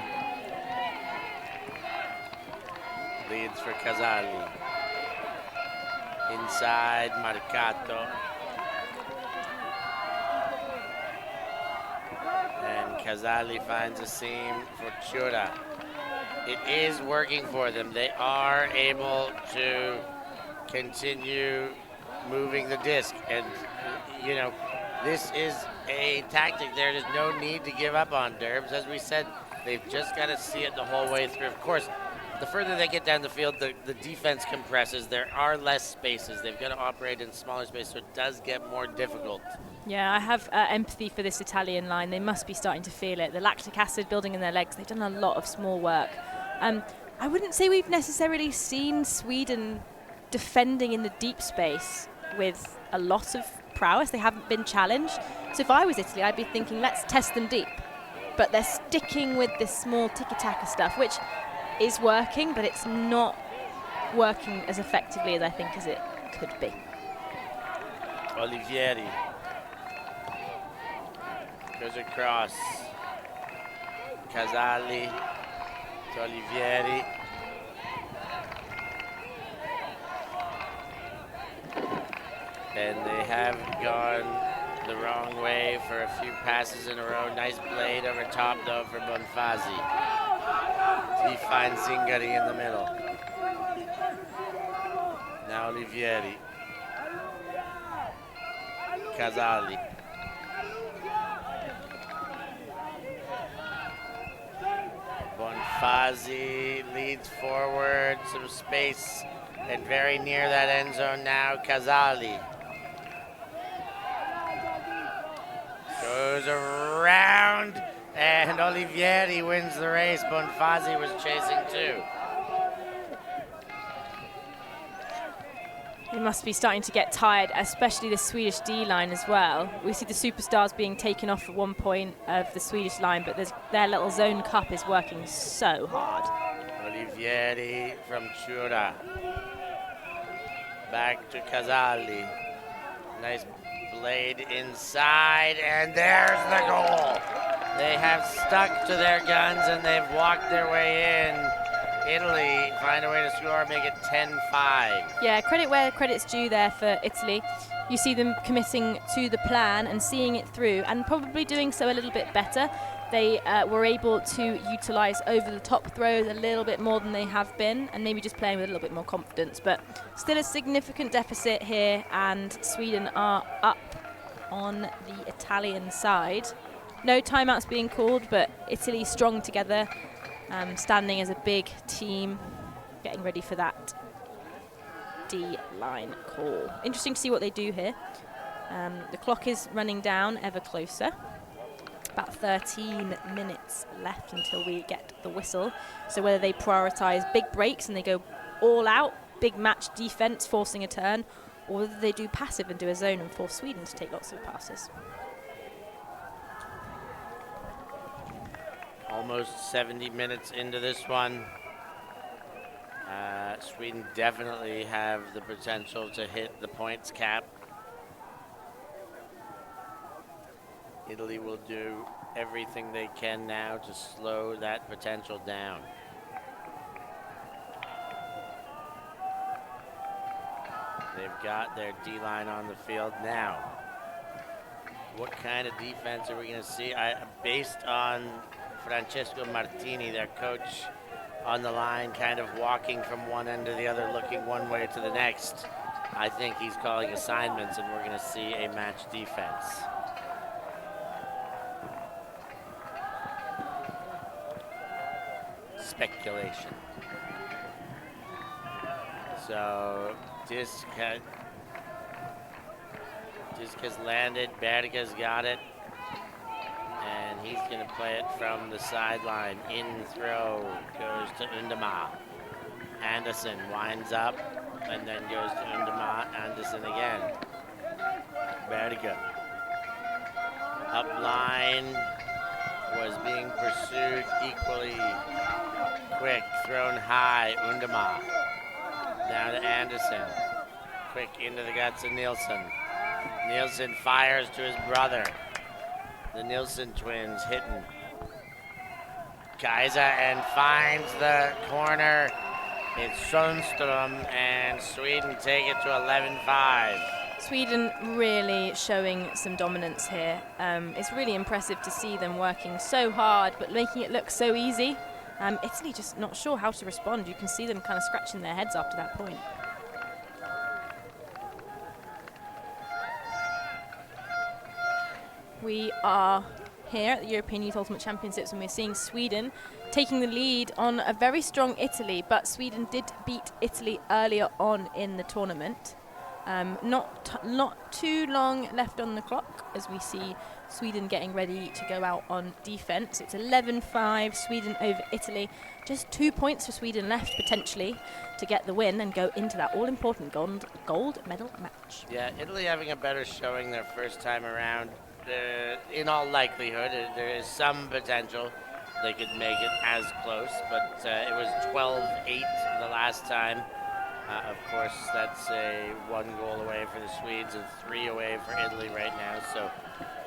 Leads for Casali. Inside, Marcato. And Casali finds a seam for Chura. It is working for them. They are able to continue moving the disc. And, you know, this is a tactic there. There's no need to give up on Derbs. As we said, they've just got to see it the whole way through. Of course, the further they get down the field, the defense compresses. There are less spaces. They've got to operate in smaller space, so it does get more difficult. Yeah, I have empathy for this Italian line. They must be starting to feel it. The lactic acid building in their legs. They've done a lot of small work. I wouldn't say we've necessarily seen Sweden defending in the deep space with a lot of prowess. They haven't been challenged. So if I was Italy, I'd be thinking, let's test them deep. But they're sticking with this small tiki-taka stuff, which is working, but it's not working as effectively as I think as it could be. Olivieri goes across. Casali to Olivieri. And they have gone the wrong way for a few passes in a row. Nice blade over top, though, for Bonfazi. He finds Zingari in the middle. Now Olivieri. Casali. Bonfazi leads forward, some space, and very near that end zone now, Casali. Goes around, and Olivieri wins the race. Bonfazi was chasing too. They must be starting to get tired, especially the Swedish D-line as well. We see the superstars being taken off at one point of the Swedish line, but their little zone cup is working so hard. Olivieri from Chura. Back to Casali. Nice blade inside, and there's the goal. They have stuck to their guns, and they've walked their way in. Italy find a way to score, make it 10-5. Yeah, credit where credit's due there for Italy. You see them committing to the plan and seeing it through, and probably doing so a little bit better. They were able to utilise over-the-top throws a little bit more than they have been, and maybe just playing with a little bit more confidence. But still a significant deficit here, and Sweden are up on the Italian side. No timeouts being called, but Italy strong together, standing as a big team, getting ready for that D-line call. Interesting to see what they do here. The clock is running down ever closer. About 13 minutes left until we get the whistle. So whether they prioritise big breaks and they go all out, big match defence, forcing a turn, or whether they do passive and do a zone and force Sweden to take lots of passes. Almost 70 minutes into this one. Sweden definitely have the potential to hit the points cap. Italy will do everything they can now to slow that potential down. They've got their D-line on the field now. What kind of defense are we going to see? Based on Francesco Martini, their coach, on the line, kind of walking from one end to the other, looking one way to the next, I think he's calling assignments, and we're going to see a match defense. Speculation. So disc has landed, Berga's got it, and he's going to play it from the sideline. In throw goes to Undama. Anderson winds up and then goes to Undama. Anderson again. Berga. Up line was being pursued equally quick, thrown high. Undama. Now to Anderson. Quick into the guts of Nielsen. Nielsen fires to his brother. The Nielsen twins hitting. Kaiser and finds the corner. It's Sundström, and Sweden take it to 11-5. Sweden really showing some dominance here. It's really impressive to see them working so hard but making it look so easy. Italy just not sure how to respond. You can see them kind of scratching their heads after that point. We are here at the European Youth Ultimate Championships, and we're seeing Sweden taking the lead on a very strong Italy, but Sweden did beat Italy earlier on in the tournament. Not too long left on the clock as we see Sweden getting ready to go out on defense. It's 11-5, Sweden over Italy. Just 2 points for Sweden left potentially to get the win and go into that all-important gold medal match. Yeah, Italy having a better showing their first time around. In all likelihood, there is some potential they could make it as close, but it was 12-8 the last time. Of course, that's a 1 goal away for the Swedes and 3 away for Italy right now. So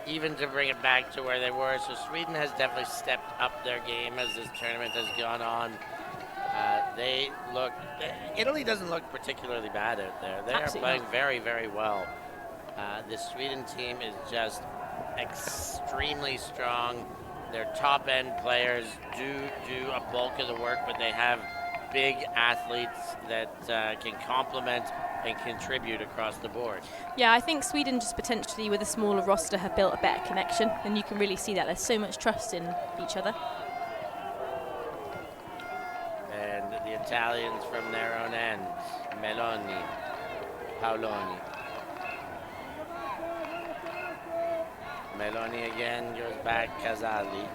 even to bring it back to where they were. So Sweden has definitely stepped up their game as this tournament has gone on. Italy doesn't look particularly bad out there. They Absolutely are playing not. very, very well. The Sweden team is just extremely strong. Their top end players do a bulk of the work, but they have big athletes that can complement and contribute across the board. Yeah, I think Sweden just potentially with a smaller roster have built a better connection, and you can really see that there's so much trust in each other. And the Italians from their own end, Meloni, Paoloni. Meloni again goes back, Casali.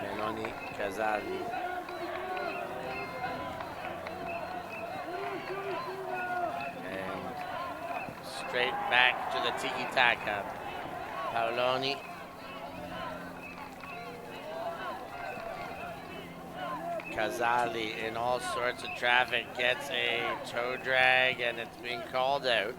Meloni, Casali. And straight back to the tiki-taka. Paoloni. Casali in all sorts of traffic gets a toe drag and it's being called out.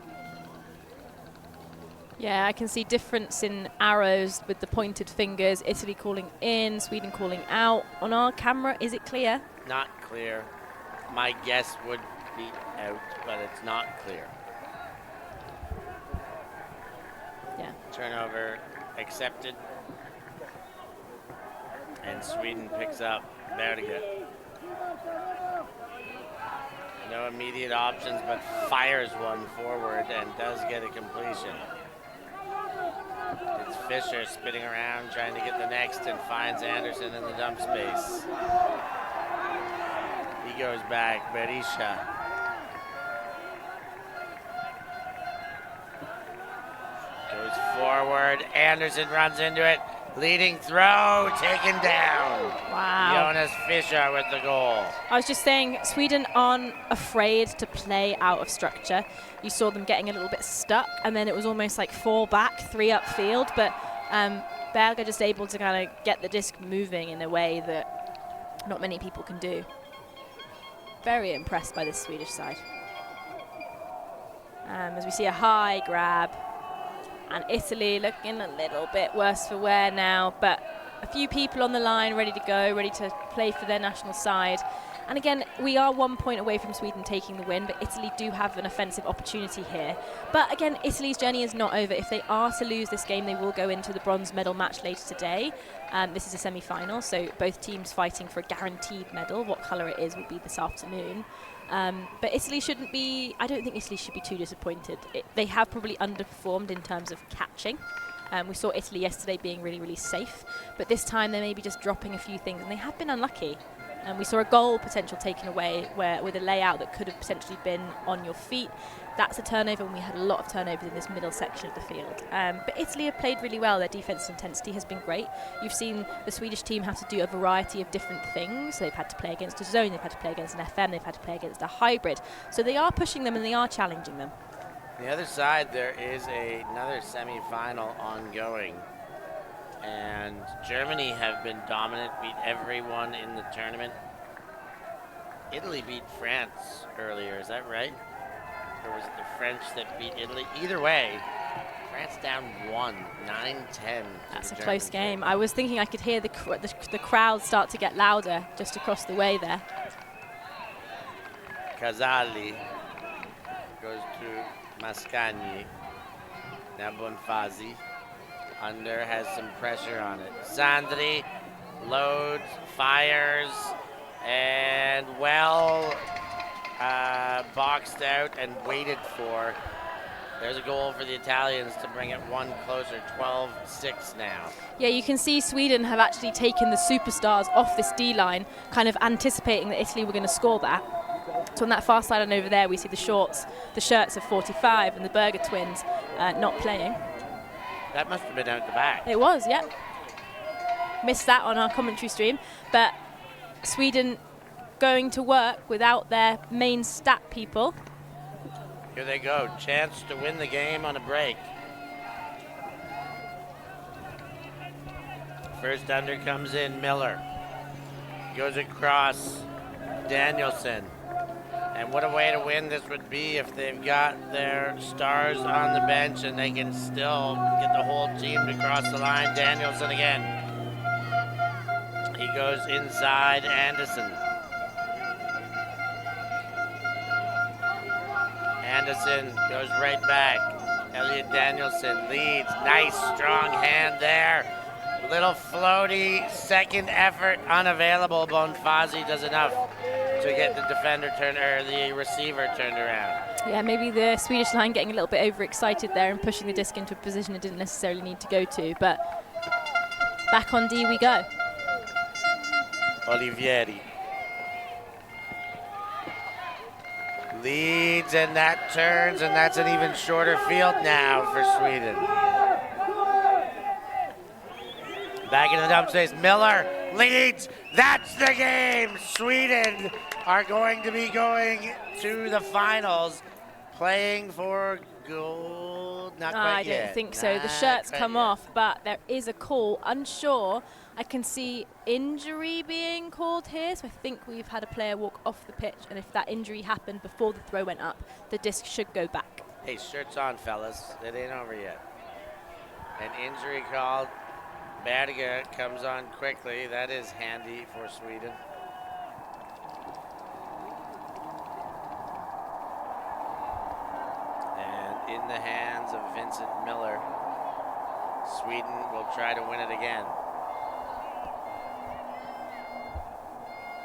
Yeah, I can see difference in arrows with the pointed fingers. Italy calling in, Sweden calling out. On our camera, is it clear? Not clear. My guess would be out, but it's not clear. Yeah. Turnover accepted. And Sweden picks up Berga. No immediate options, but fires one forward and does get a completion. It's Fischer spinning around, trying to get the next, and finds Anderson in the dump space. He goes back, Berisha. Goes forward, Anderson runs into it. Leading throw, taken down. Wow. Jonas Fischer with the goal. I was just saying, Sweden aren't afraid to play out of structure. You saw them getting a little bit stuck, and then it was almost like 4 back, 3 upfield. But Berger just able to kind of get the disc moving in a way that not many people can do. Very impressed by this Swedish side. As we see a high grab, and Italy looking a little bit worse for wear now, but a few people on the line ready to go, ready to play for their national side. And again, we are 1 point away from Sweden taking the win, but Italy do have an offensive opportunity here. But again, Italy's journey is not over. If they are to lose this game, they will go into the bronze medal match later today. This is a semi-final, so both teams fighting for a guaranteed medal. What colour it is will be this afternoon. But Italy shouldn't be, I don't think Italy should be too disappointed. They have probably underperformed in terms of catching. We saw Italy yesterday being really, really safe, but this time they may be just dropping a few things, and they have been unlucky. And we saw a goal potential taken away with a layout that could have potentially been on your feet. That's a turnover, and we had a lot of turnovers in this middle section of the field. But Italy have played really well. Their defensive intensity has been great. You've seen the Swedish team have to do a variety of different things. They've had to play against a zone, they've had to play against an FM, they've had to play against a hybrid. So they are pushing them and they are challenging them. On the other side, there is another semi-final ongoing. And Germany have been dominant, beat everyone in the tournament. Italy beat France earlier, is that right? Or was it the French that beat Italy? Either way, France down 1, 9-10. That's a close game. I was thinking I could hear the crowd start to get louder just across the way there. Casali goes to Mascagni. Now Bonfazi. Under has some pressure on it. Sandri loads, fires, and boxed out and waited for. There's a goal for the Italians to bring it one closer, 12-6 now. Yeah, you can see Sweden have actually taken the superstars off this D-line, kind of anticipating that Italy were going to score that. So on that far side and over there, we see the shirts of 45 and the Berger twins not playing. That must have been out the back. It was, yeah. Missed that on our commentary stream. But Sweden going to work without their main stat people. Here they go. Chance to win the game on a break. First under comes in Miller. Goes across Danielson. And what a way to win this would be if they've got their stars on the bench and they can still get the whole team to cross the line. Danielson again. He goes inside Anderson. Anderson goes right back. Elliot Danielson leads. Nice strong hand there. Little floaty, second effort unavailable. Bonfazi does enough to get the receiver turned around. Yeah, maybe the Swedish line getting a little bit overexcited there and pushing the disc into a position it didn't necessarily need to go to, but back on D we go. Olivieri leads, and that turns, and that's an even shorter field now for Sweden. Back into the dump space, Miller leads, that's the game! Sweden are going to be going to the finals, playing for gold. Not quite I yet. don't think so. The shirts come off, but there is a call. Unsure. I can see injury being called here, so I think we've had a player walk off the pitch, and if that injury happened before the throw went up, the disc should go back. Hey, shirts on, fellas. It ain't over yet. An injury called. Berger comes on quickly. That is handy for Sweden. And in the hands of Vincent Miller, Sweden will try to win it again.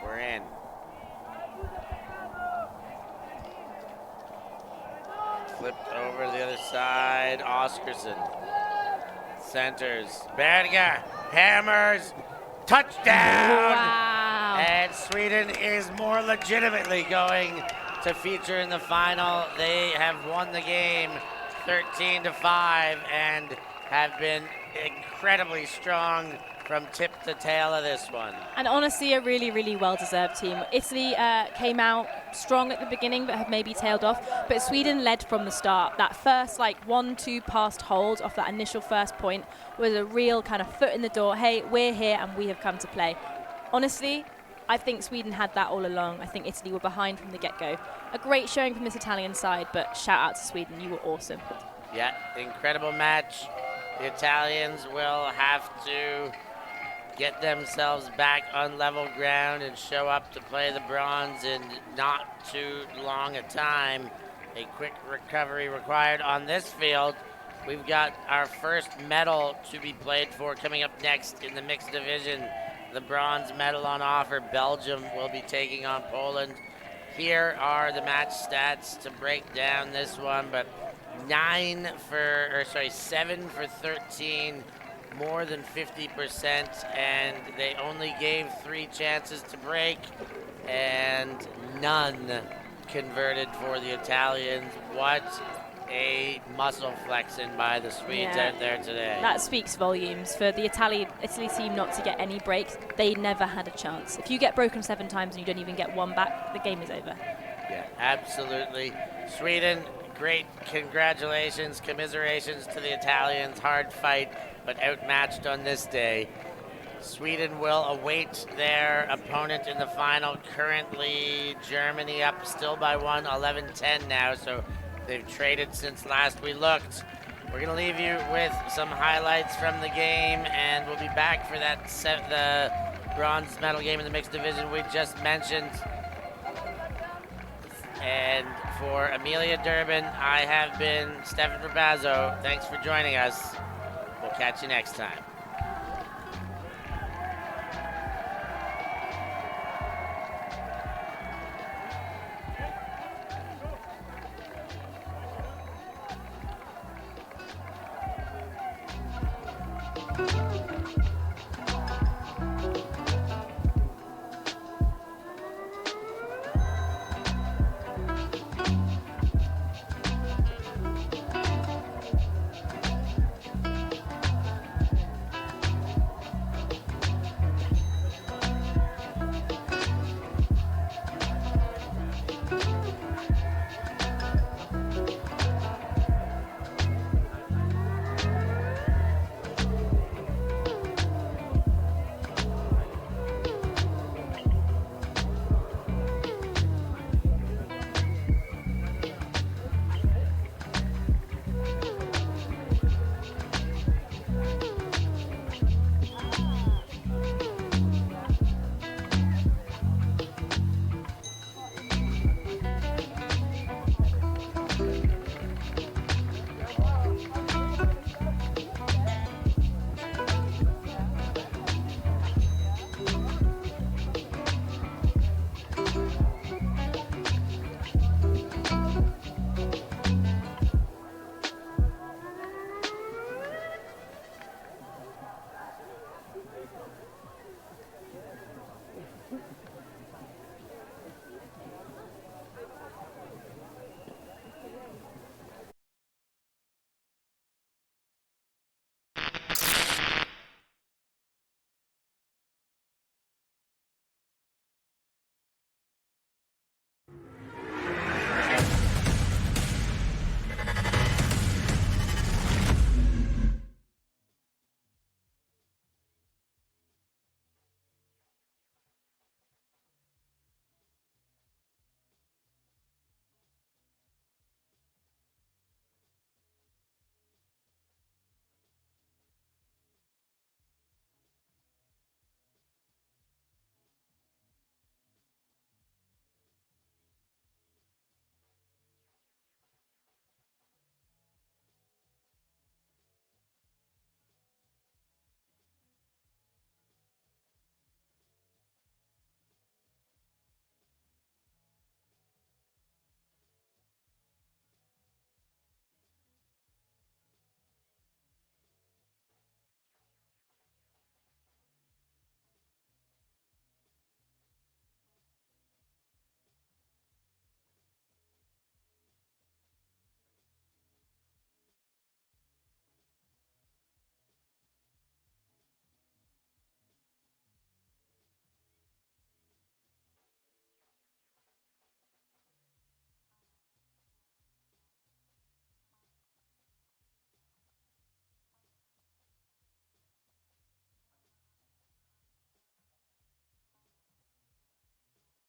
We're in. Flipped over to the other side, Oscarson. Centers, Berger, hammers, touchdown! Wow. And Sweden is more legitimately going to feature in the final. They have won the game 13-5 and have been incredibly strong from tip to tail of this one. And honestly, a really, really well-deserved team. Italy came out strong at the beginning, but have maybe tailed off. But Sweden led from the start. That first, 1-2 past hold off that initial first point was a real kind of foot in the door. Hey, we're here and we have come to play. Honestly, I think Sweden had that all along. I think Italy were behind from the get-go. A great showing from this Italian side, but shout out to Sweden. You were awesome. Yeah, incredible match. The Italians will have to get themselves back on level ground and show up to play the bronze in not too long a time. A quick recovery required on this field. We've got our first medal to be played for coming up next in the mixed division. The bronze medal on offer. Belgium will be taking on Poland. Here are the match stats to break down this one, but 7 for 13, more than 50%, and they only gave 3 chances to break, and none converted for the Italians. What a muscle flexing by the Swedes out there today. That speaks volumes. For the Italy team not to get any breaks, they never had a chance. If you get broken 7 times and you don't even get one back, the game is over. Yeah, absolutely. Sweden, great congratulations, commiserations to the Italians. Hard fight, but outmatched on this day. Sweden will await their opponent in the final. Currently, Germany up still by 1, 11-10 now, so they've traded since last we looked. We're going to leave you with some highlights from the game, and we'll be back for that the bronze medal game in the mixed division we just mentioned. And for Amelia Durbin, I have been Stefan Rabazzo. Thanks for joining us. We'll catch you next time.